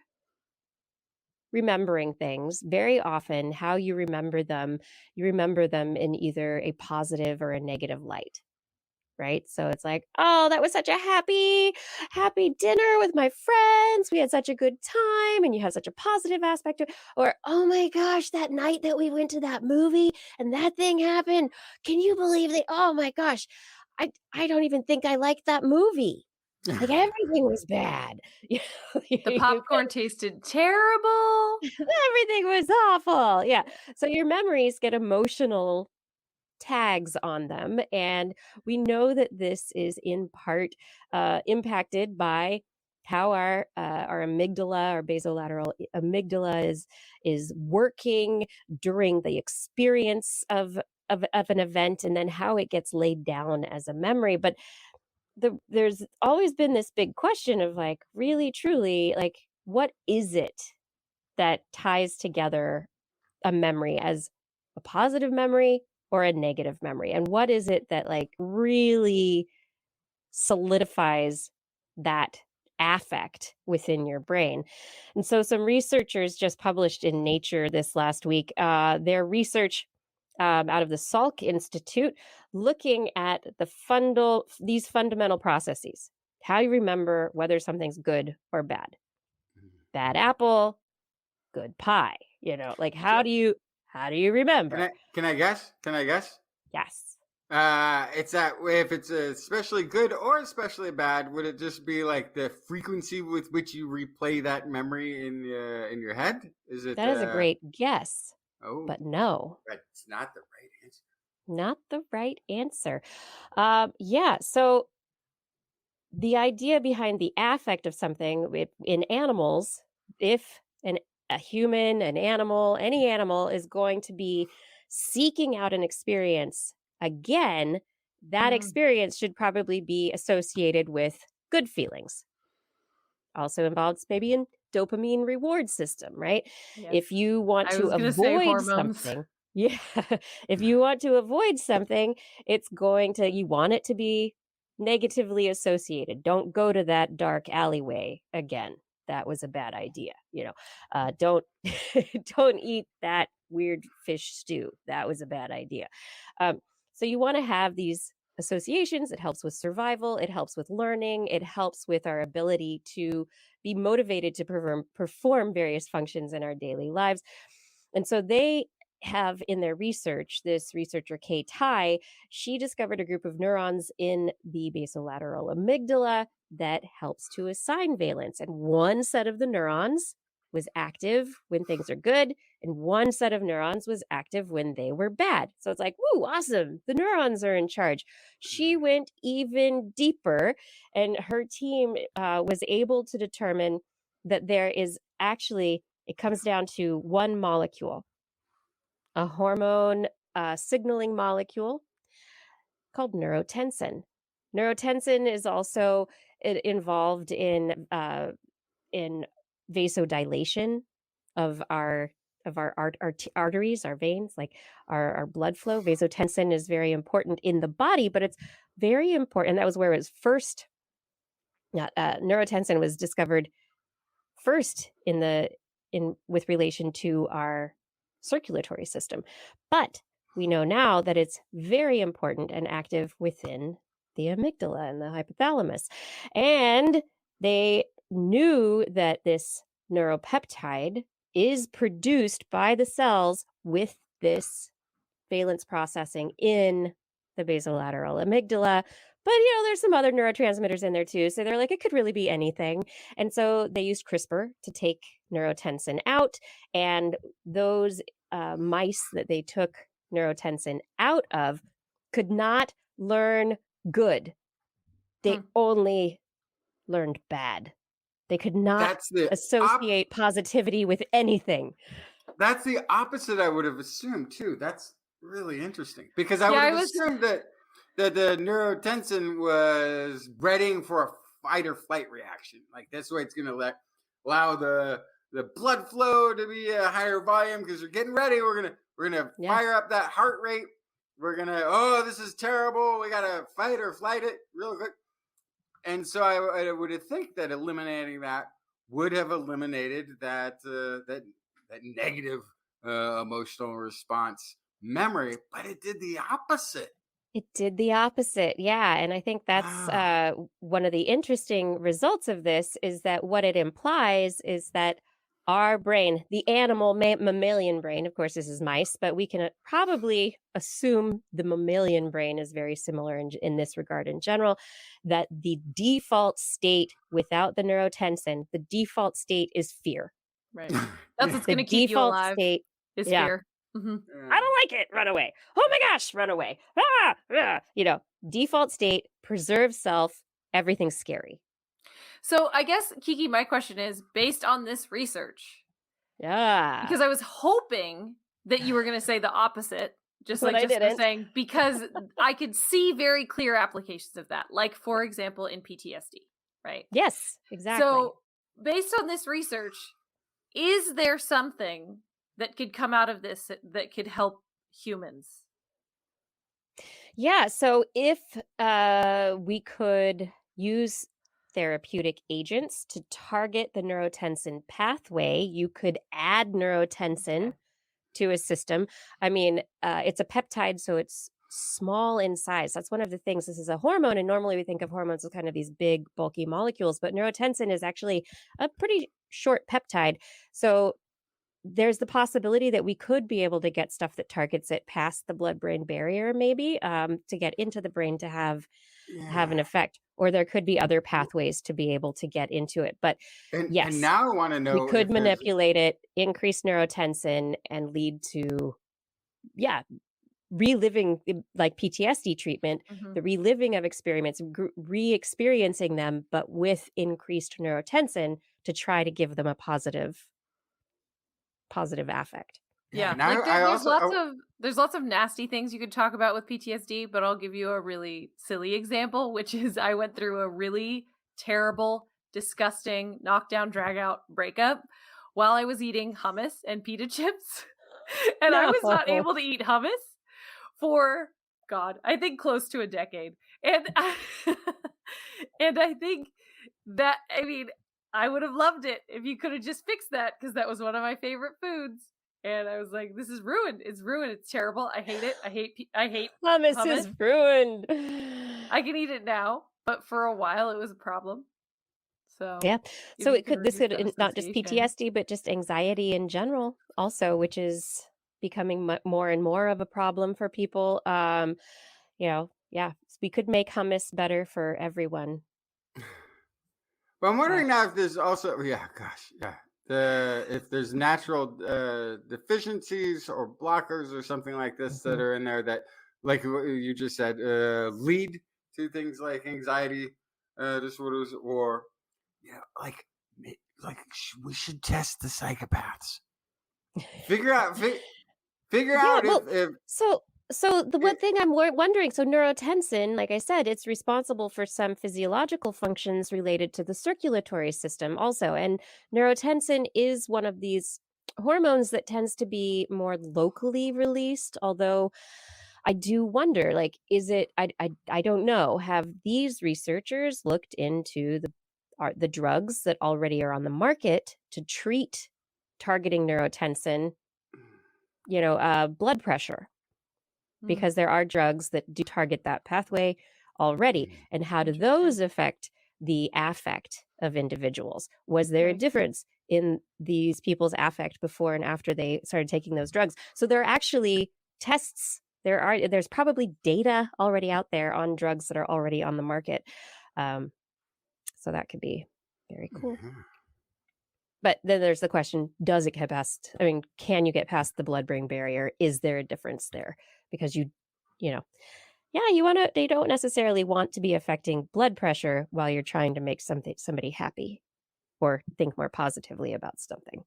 remembering things, very often how you remember them in either a positive or a negative light. Right? So it's like, oh, that was such a happy dinner with my friends. We had such a good time, and you have such a positive aspect to it. Or, oh my gosh, that night that we went to that movie and that thing happened. Can you believe that? Oh my gosh. I don't even think I liked that movie. Like everything was bad. The popcorn tasted terrible. Everything was awful. Yeah. So your memories get emotional tags on them. And we know that this is in part impacted by how our amygdala, our basolateral amygdala is working during the experience of an event, and then how it gets laid down as a memory. But there's always been this big question of like, really, truly, like, what is it that ties together a memory as a positive memory or a negative memory? And what is it that like really solidifies that affect within your brain? And so some researchers just published in Nature this last week their research out of the Salk Institute, looking at these fundamental processes. How you remember whether something's good or bad. Bad apple, good pie. Like how do you remember? Can I guess? Yes. It's that if it's especially good or especially bad, would it just be like the frequency with which you replay that memory in your head? Is it? That is a great guess. Oh, but no, that's not the right answer. Not the right answer. Yeah. So the idea behind the affect of something in animals, if a human, an animal, any animal is going to be seeking out an experience again, that experience should probably be associated with good feelings. Also involves maybe in dopamine reward system, right? Yes. If you want to avoid something, yeah, if you want to avoid something, you want it to be negatively associated. Don't go to that dark alleyway again. That was a bad idea. Don't don't eat that weird fish stew. That was a bad idea. So you want to have these associations. It helps with survival. It helps with learning. It helps with our ability to be motivated to perform various functions in our daily lives. And so they have in their research, this researcher, Kay Tai, she discovered a group of neurons in the basolateral amygdala that helps to assign valence. And one set of the neurons was active when things are good, and one set of neurons was active when they were bad. So it's like, woo, awesome. The neurons are in charge. She went even deeper, and her team was able to determine that there is actually, it comes down to one molecule, a hormone signaling molecule called neurotensin. Neurotensin is also involved in vasodilation of our arteries, our veins, like our blood flow. Vasotensin is very important in the body, but it's very important. That was where it was first. Neurotensin was discovered first with relation to our circulatory system, but we know now that it's very important and active within the amygdala and the hypothalamus. And they knew that this neuropeptide is produced by the cells with this valence processing in the basolateral amygdala. But, there's some other neurotransmitters in there too. So they're like, it could really be anything. And so they used CRISPR to take neurotensin out. And those mice that they took neurotensin out of could not learn good. They only learned bad. They could not associate positivity with anything. That's the opposite I would have assumed too. That's really interesting, because I would have assumed that the neurotensin was breding for a fight or flight reaction. Like that's why it's going to allow the blood flow to be a higher volume, because we're getting ready. We're gonna fire up that heart rate. We're gonna, this is terrible. We gotta fight or flight it real quick. And so I would have think that eliminating that would have eliminated that negative emotional response memory, but it did the opposite. It did the opposite. Yeah. And I think that's Wow. one of the interesting results of this is that what it implies is that our brain, the animal mammalian brain, of course, this is mice, but we can probably assume the mammalian brain is very similar in this regard in general, that the default state without the neurotensin, the default state is fear. Right. That's what's The going to keep you default alive state, is yeah. fear. Mm-hmm. I don't like it. Run away. Oh my gosh, run away. Ah, ah. Default state, preserve self, everything's scary. So I guess, Kiki, my question is based on this research, Yeah. because I was hoping that you were going to say the opposite, just But like I Jessica was didn't. saying, because I could see very clear applications of that, like, for example, in PTSD, right? Yes, exactly. So based on this research, is there something that could come out of this that could help humans? Yeah, so if we could use therapeutic agents to target the neurotensin pathway, you could add neurotensin to a system. I mean, it's a peptide, so it's small in size. That's one of the things. This is a hormone, and normally we think of hormones as kind of these big, bulky molecules, but neurotensin is actually a pretty short peptide. So there's the possibility that we could be able to get stuff that targets it past the blood-brain barrier, maybe, to get into the brain to have an effect. Or there could be other pathways to be able to get into it. But yes, And now I want to know we could if there's manipulate it, increase neurotensin, and lead to, reliving like PTSD treatment, the reliving of experiments, re-experiencing them, but with increased neurotensin to try to give them a positive affect. Yeah, and like I also there's lots of nasty things you could talk about with PTSD, but I'll give you a really silly example, which is I went through a really terrible, disgusting, knockdown, drag out breakup while I was eating hummus and pita chips. And I was not No. able to eat hummus for, God, I think close to a decade. And and I think that, I mean, I would have loved it if you could have just fixed that, because that was one of my favorite foods. And I was like, this is ruined. It's ruined. It's terrible. I hate it. I hate Hummus is ruined. I can eat it now, but for a while it was a problem. So yeah. if So you this could reduce that not just association. PTSD, but just anxiety in general also, which is becoming more and more of a problem for people. We could make hummus better for everyone. But I'm wondering now if there's also, if there's natural deficiencies or blockers or something like this that are in there that, like what you just said, lead to things like anxiety disorders, or we should test the psychopaths. Figure out if So the one thing I'm wondering, so neurotensin, like I said, it's responsible for some physiological functions related to the circulatory system also. And neurotensin is one of these hormones that tends to be more locally released, although I do wonder, like, is it, I don't know, have these researchers looked into the drugs that already are on the market to treat targeting neurotensin, blood pressure? Because there are drugs that do target that pathway already. And how do those affect the affect of individuals? Was there a difference in these people's affect before and after they started taking those drugs? So there are actually tests. There's probably data already out there on drugs that are already on the market. So that could be very cool. But then there's the question, does it get past, can you get past the blood-brain barrier? Is there a difference there? Because you don't necessarily want to be affecting blood pressure while you're trying to make somebody happy or think more positively about something.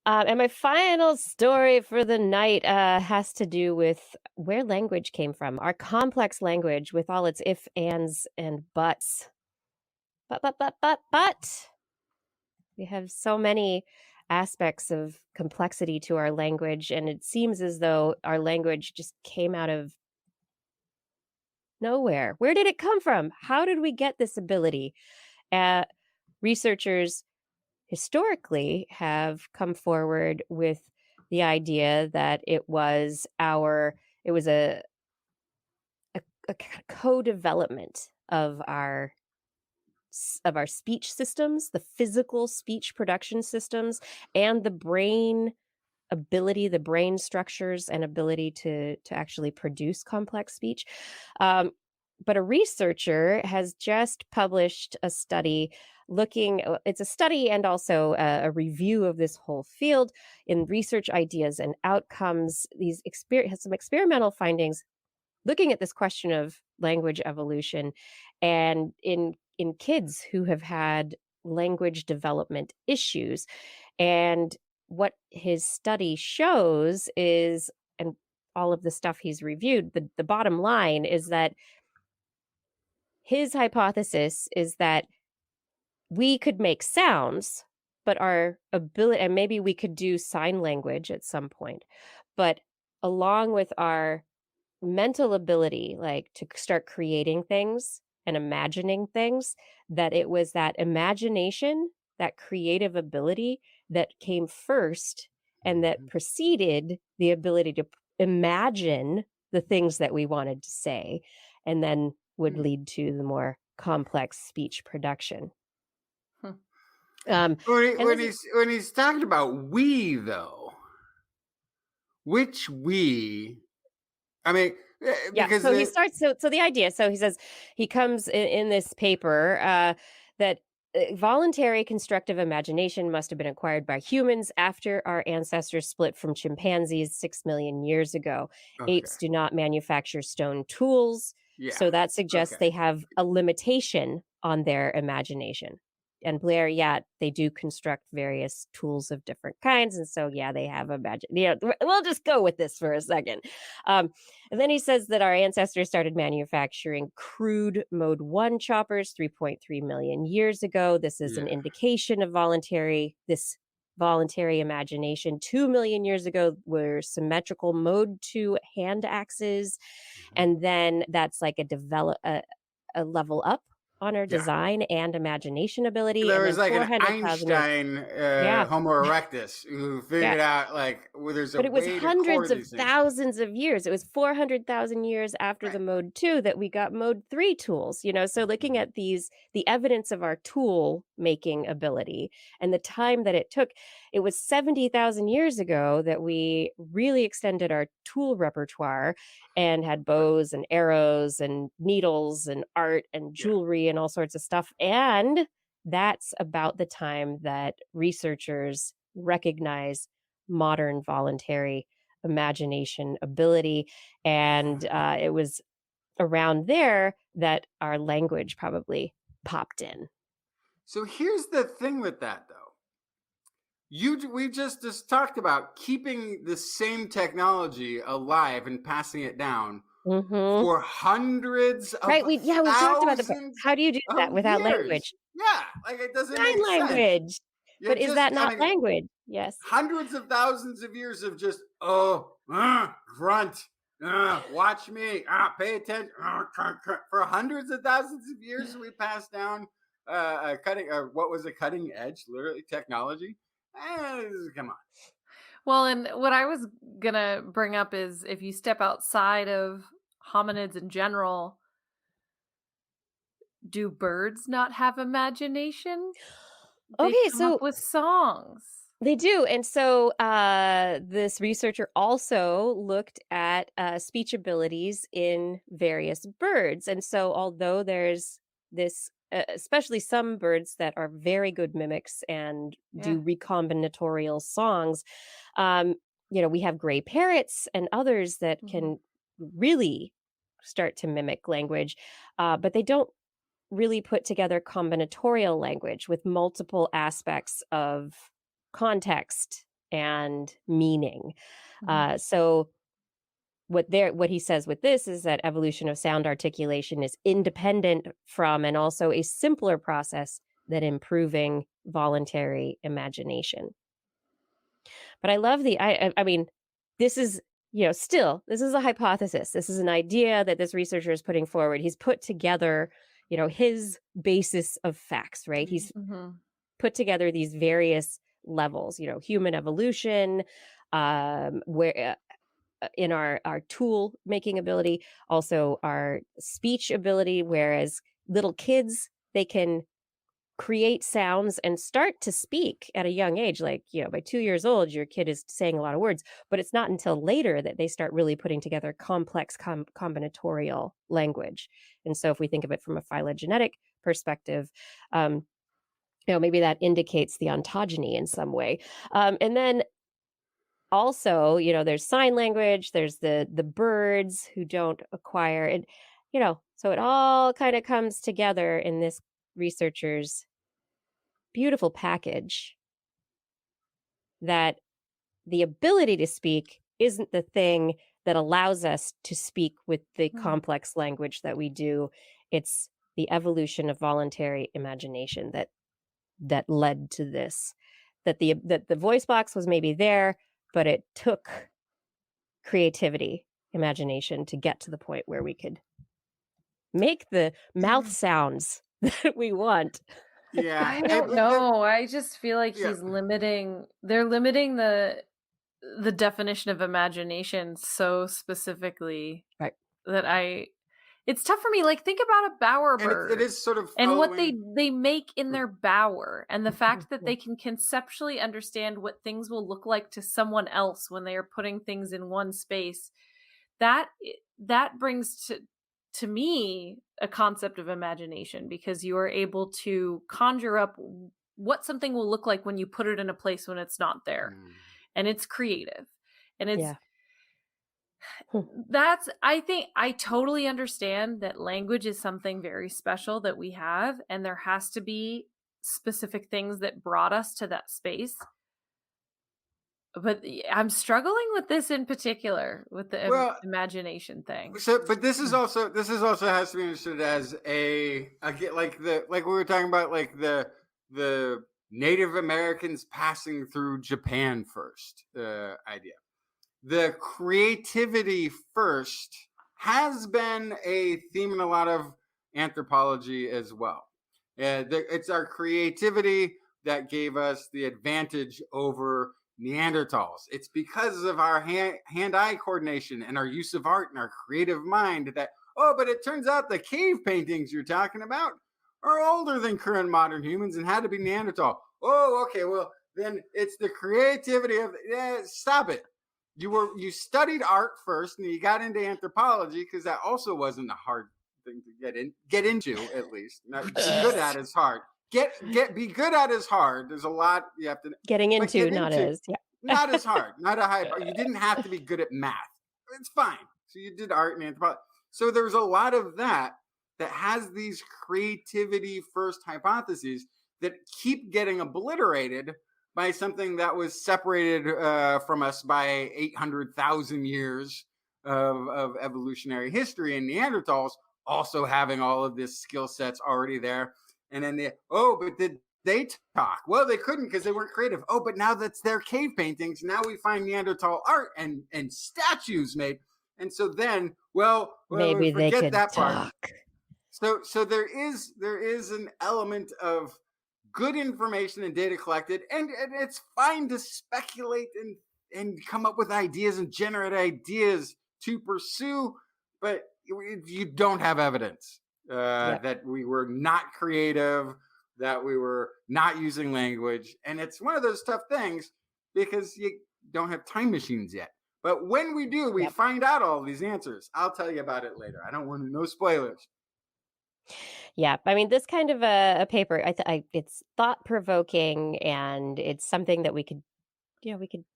And my final story for the night has to do with where language came from. Our complex language with all its if, ands, and buts. But we have so many aspects of complexity to our language, and it seems as though our language just came out of nowhere. Where did it come from? How did we get this ability? Researchers historically have come forward with the idea that it was a co-development of our speech systems, the physical speech production systems, and the brain ability, the brain structures and ability to actually produce complex speech. But a researcher has just published a study it's a study and also a review of this whole field in research ideas and outcomes. Has some experimental findings looking at this question of language evolution and in kids who have had language development issues. And what his study shows is, and all of the stuff he's reviewed, the bottom line is that his hypothesis is that we could make sounds, but our ability, and maybe we could do sign language at some point, but along with our mental ability, like to start creating things and imagining things, that it was that imagination, that creative ability that came first and that preceded the ability to imagine the things that we wanted to say, and then would lead to the more complex speech production. When he's talking about we, though, which we? I mean, because so he starts. So the idea. So he says he comes in this paper that voluntary constructive imagination must have been acquired by humans after our ancestors split from chimpanzees 6 million years ago. Okay. Apes do not manufacture stone tools, so that suggests they have a limitation on their imagination. And Blair, they do construct various tools of different kinds. And so, they have we'll just go with this for a second. And then he says that our ancestors started manufacturing crude mode 1 choppers 3.3 million years ago. This is an indication of voluntary imagination. 2 million years ago were symmetrical mode 2 hand axes. And then that's like a level up on our design and imagination ability. There and was like an Einstein Homo erectus who figured out there's a but it was way hundreds to of thousands of years. It was 400,000 years after the mode 2 that we got mode 3 tools, so looking at the evidence of our tool making ability and the time that it took, it was 70,000 years ago that we really extended our tool repertoire and had bows and arrows and needles and art and jewelry and all sorts of stuff. And that's about the time that researchers recognize modern voluntary imagination ability. And it was around there that our language probably popped in. So here's the thing with that, though. We just talked about keeping the same technology alive and passing it down for hundreds of we talked about how do you do that without language? Yeah, like it doesn't Sign make language. sense. But is that not language? Yes. Hundreds of thousands of years of just grunt, watch me, pay attention. For hundreds of thousands of years, we passed down cutting edge, literally technology. Come on. Well, and what I was gonna bring up is if you step outside of hominids in general, do birds not have imagination? They come up with songs. They do. And so this researcher also looked at speech abilities in various birds. And so although there's this, especially some birds that are very good mimics and do recombinatorial songs, we have gray parrots and others that can really start to mimic language, but they don't really put together combinatorial language with multiple aspects of context and meaning. So what he says with this is that evolution of sound articulation is independent from and also a simpler process than improving voluntary imagination. But I love I mean, this is, still, this is a hypothesis. This is an idea that this researcher is putting forward. He's put together, his basis of facts, right? He's put together these various levels, human evolution, where in our tool making ability, also our speech ability, whereas little kids, they can create sounds and start to speak at a young age. Like, by 2 years old, your kid is saying a lot of words, but it's not until later that they start really putting together complex combinatorial language. And so if we think of it from a phylogenetic perspective, maybe that indicates the ontogeny in some way. And then also, there's sign language, there's the birds who don't acquire it, so it all kind of comes together in this researcher's beautiful package that the ability to speak isn't the thing that allows us to speak with the complex language that we do. It's the evolution of voluntary imagination that led to this, that the voice box was maybe there, but it took creativity, imagination to get to the point where we could make the mouth sounds that we want. Yeah. I don't know. I just feel like they're limiting the definition of imagination so specifically, right, that it's tough for me. Like, think about a bower bird. And it is sort of and what they make in their bower, and the fact that they can conceptually understand what things will look like to someone else when they are putting things in one space. That brings to me a concept of imagination, because you are able to conjure up what something will look like when you put it in a place when it's not there. And it's creative. And it's I think I totally understand that language is something very special that we have, and there has to be specific things that brought us to that space. But I'm struggling with this in particular, with the imagination thing. So, but this is also has to be understood as like we were talking about, like the Native Americans passing through Japan first idea. The creativity first has been a theme in a lot of anthropology as well. It's our creativity that gave us the advantage over Neanderthals. It's because of our hand-eye coordination and our use of art and our creative mind that, but it turns out the cave paintings you're talking about are older than current modern humans and had to be Neanderthal. Oh, okay, well, then it's the creativity of, stop it. You studied art first and you got into anthropology because that also wasn't a hard thing to get into, at least. Not be good at is hard. Be good at is hard. There's a lot you have to not as hard, not a high bar. You didn't have to be good at math. It's fine. So you did art and anthropology. So there's a lot of that has these creativity first hypotheses that keep getting obliterated by something that was separated from us by 800,000 years of evolutionary history, and Neanderthals also having all of this skill sets already there. And then but did they talk? Well, they couldn't because they weren't creative. Oh, but now that's their cave paintings. Now we find Neanderthal art and statues made. And so then, maybe they could that talk. Part. So there is an element of good information and data collected, and it's fine to speculate and come up with ideas and generate ideas to pursue, but you don't have evidence that we were not creative, that we were not using language. And it's one of those tough things because you don't have time machines yet. But when we do, we find out all these answers. I'll tell you about it later. I don't want no spoilers. Yeah, I mean, this kind of a paper, it's thought-provoking, and it's something that we could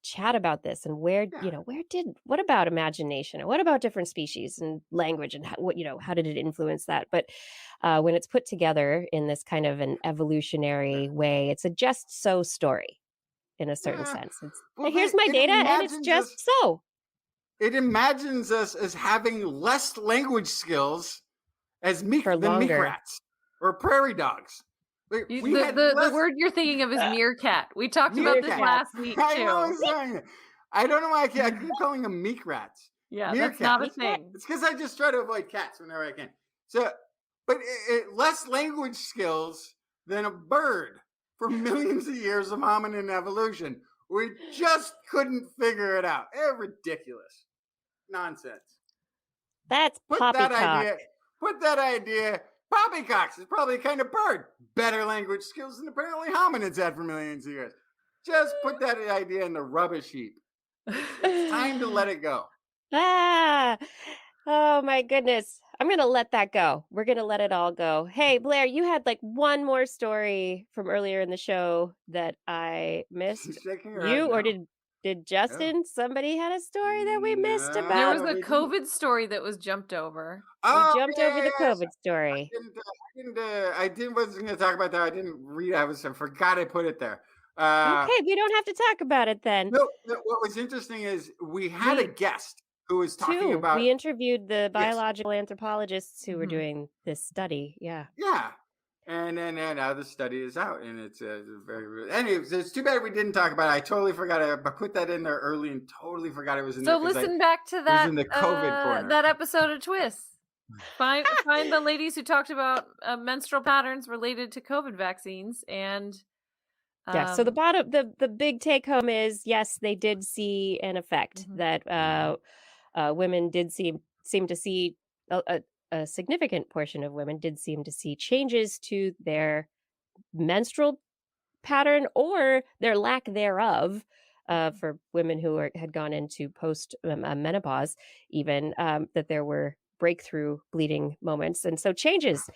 chat about this, and what about imagination, and what about different species and language, and how did it influence that? But when it's put together in this kind of an evolutionary way, it's a just so story in a certain sense. Here's my data, and it's just so. It imagines us as having less language skills as meek rats or prairie dogs. The word you're thinking of is meerkat. We talked about this last week too. I don't know why I keep calling them meek rats. Yeah, that's not a thing. It's because I just try to avoid cats whenever I can. So, but less language skills than a bird. for millions of years of hominin evolution. We just couldn't figure it out. Ridiculous. Nonsense. That's poppycock. Put that idea. Poppycocks is probably a kind of bird. Better language skills than apparently hominids had for millions of years. Just put that idea in the rubbish heap. It's time to let it go. Oh my goodness. I'm going to let that go. We're going to let it all go. Hey, Blair, you had like one more story from earlier in the show that I missed. You or did Justin? Somebody had a story that we missed about. There was a COVID story that was jumped over. We jumped over the COVID story. I wasn't going to talk about that. I didn't read. I forgot I put it there. Okay, we don't have to talk about it then. No, what was interesting is we had a guest who was talking about. We interviewed the biological anthropologists who were doing this study. Yeah. Yeah. And then now the study is out, and it's very. Anyways, it's too bad we didn't talk about it. I totally forgot. I put that in there early and totally forgot it was in there. So listen back to that. In the COVID corner. That episode of TWIS. Find the ladies who talked about menstrual patterns related to COVID vaccines and. Yeah. So the big take home is yes, they did see an effect that women did seem to see a significant portion of women did seem to see changes to their menstrual pattern or their lack thereof for women who had gone into post menopause, even that there were breakthrough bleeding moments. And so changes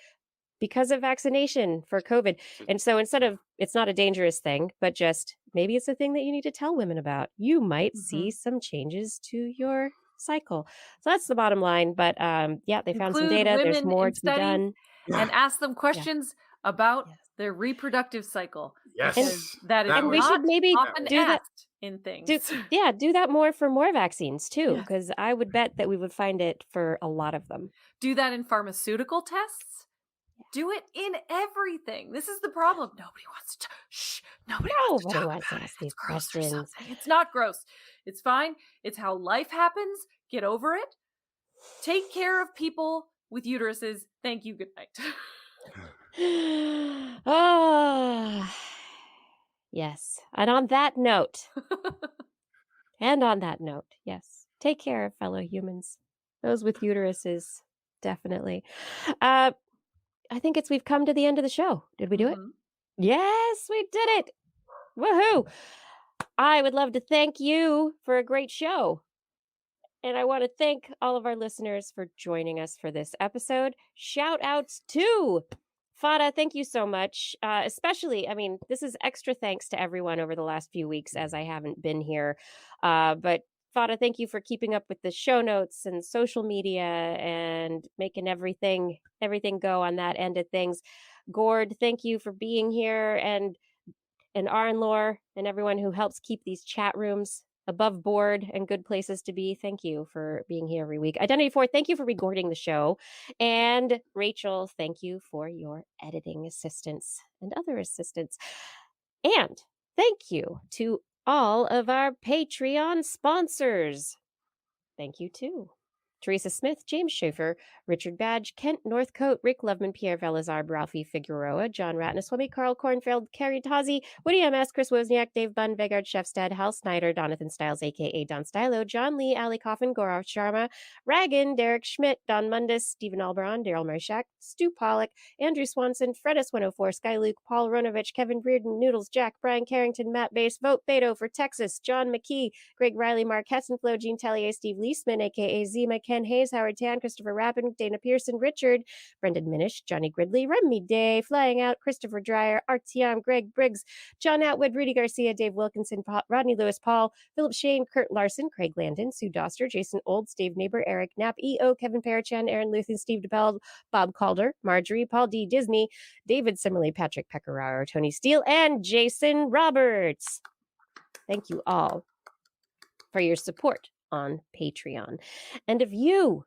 because of vaccination for COVID. And so instead of, it's not a dangerous thing, but just maybe it's a thing that you need to tell women about. You might see some changes to your cycle. So that's the bottom line. But yeah, they found some data. There's more to be done. And ask them questions about their reproductive cycle. Yes. And we should maybe do that in things. Do that more for more vaccines too, because I would bet that we would find it for a lot of them. Do that in pharmaceutical tests. Do it in everything. This is the problem. Nobody wants to. Nobody wants to ask these questions. It's not gross. It's fine. It's how life happens. Get over it. Take care of people with uteruses. Thank you. Good night. Oh, yes. And on that note, yes, take care of fellow humans. Those with uteruses, definitely. I think we've come to the end of the show. Did we do it? Yes, we did it. Woohoo. I would love to thank you for a great show. And I want to thank all of our listeners for joining us for this episode. Shout outs to Fada. Thank you so much. Especially, this is extra thanks to everyone over the last few weeks as I haven't been here. But Fada, thank you for keeping up with the show notes and social media and making everything go on that end of things. Gord, thank you for being here, and Arnlore and everyone who helps keep these chat rooms above board and good places to be. Thank you for being here every week. Identity 4, thank you for recording the show. And Rachel, thank you for your editing assistance and other assistance. And thank you to all of our Patreon sponsors. Thank you too. Teresa Smith, James Schaefer, Richard Badge, Kent Northcote, Rick Loveman, Pierre Velazar, Ralphie Figueroa, John Ratnaswamy, Carl Kornfeld, Carrie Tazi, Woody MS, Chris Wozniak, Dave Bunn, Vegard Shefstad, Hal Snyder, Donathan Stiles, a.k.a. Don Stylo, John Lee, Ali Coffin, Gaurav Sharma, Ragan, Derek Schmidt, Don Mundus, Stephen Albron, Daryl Marshak, Stu Pollock, Andrew Swanson, Fredis104, Sky Luke, Paul Ronovich, Kevin Brearden, Noodles, Jack, Brian Carrington, Matt Bass, Vote Beto for Texas, John McKee, Greg Riley, Mark Hessenflow, Gene Tellier, Steve Leisman, a.k.a. Zima, Ken Hayes, Howard Tan, Christopher Rappin, Dana Pearson, Richard, Brendan Minish, Johnny Gridley, Remy Day, Flying Out, Christopher Dreyer, Artyom, Greg Briggs, John Atwood, Rudy Garcia, Dave Wilkinson, Rodney Lewis, Paul, Philip Shane, Kurt Larson, Craig Landon, Sue Doster, Jason Olds, Dave Neighbor, Eric Knapp, E.O., Kevin Parachan, Aaron Luthen, Steve DePel, Bob Calder, Marjorie, Paul D. Disney, David Simmerly, Patrick Pecoraro, Tony Steele, and Jason Roberts. Thank you all for your support on Patreon. And if you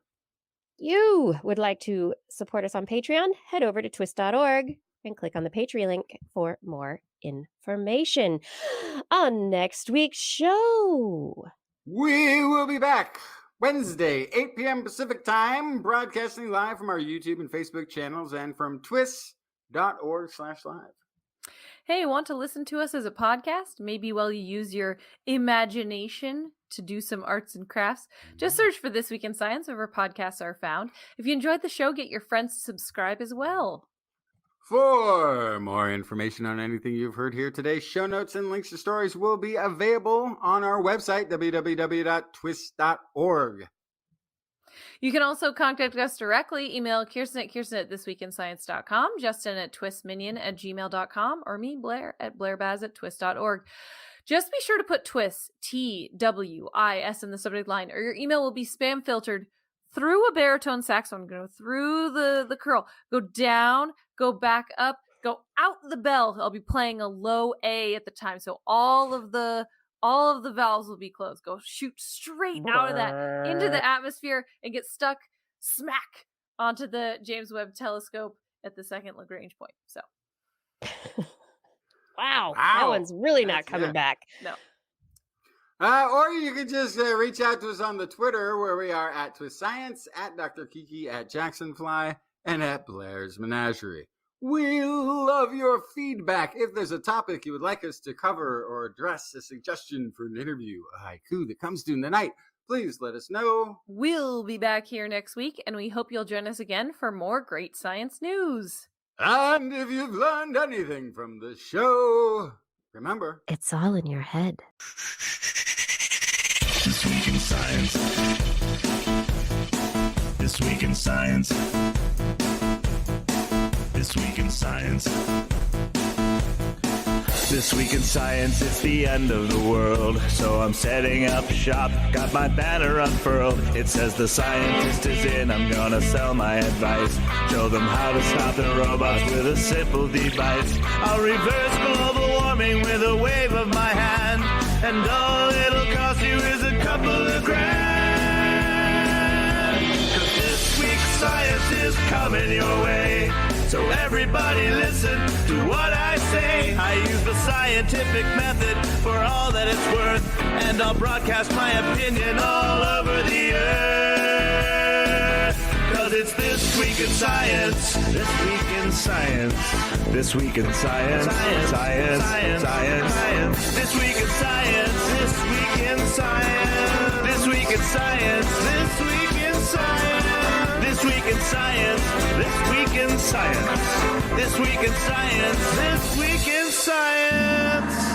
would like to support us on Patreon, head over to twist.org and click on the Patreon link for more information. On next week's show, we will be back Wednesday, 8 p.m. Pacific time, broadcasting live from our YouTube and Facebook channels and from twist.org/live. Hey, want to listen to us as a podcast? Maybe while you use your imagination to do some arts and crafts? Just search for This Week in Science wherever podcasts are found. If you enjoyed the show, get your friends to subscribe as well. For more information on anything you've heard here today, show notes and links to stories will be available on our website, www.twis.org. You can also contact us directly. Email Kirsten at thisweekinscience.com, Justin at twistminion@gmail.com, or me, Blair, at blairbaz@twis.org. Just be sure to put TWIS, TWIS, in the subject line, or your email will be spam filtered through a baritone saxophone. Go through the curl, go down, go back up, go out the bell. I'll be playing a low A at the time, so all of the valves will be closed. Go shoot straight out of that into the atmosphere and get stuck smack onto the James Webb Telescope at the second Lagrange point. So, wow, that one's really not coming back. No. Or you could just reach out to us on the Twitter, where we are at TWIS Science, at Dr. Kiki, at Jacksonfly, and at Blair's Menagerie. We love your feedback. If there's a topic you would like us to cover or address, a suggestion for an interview, a haiku that comes due tonight, please let us know. We'll be back here next week, and we hope you'll join us again for more great science news. And if you've learned anything from the show, remember, it's all in your head. This Week in Science. This Week in Science. This Week in Science. This Week in Science, it's the end of the world. So I'm setting up shop, got my banner unfurled. It says the scientist is in, I'm gonna sell my advice. Show them how to stop the robots with a simple device. I'll reverse global warming with a wave of my hand. And all it'll cost you is a couple of grand. 'Cause this week's science is coming your way. So everybody listen to what I say. I use the scientific method for all that it's worth. And I'll broadcast my opinion all over the earth. 'Cause it's This Week in Science. This Week in Science. This Week in Science. Science. Science. Science. Science. This Week in Science. This Week in Science. This Week in Science. This Week in Science. This Week in Science. This Week in Science. This Week in Science. This Week in Science.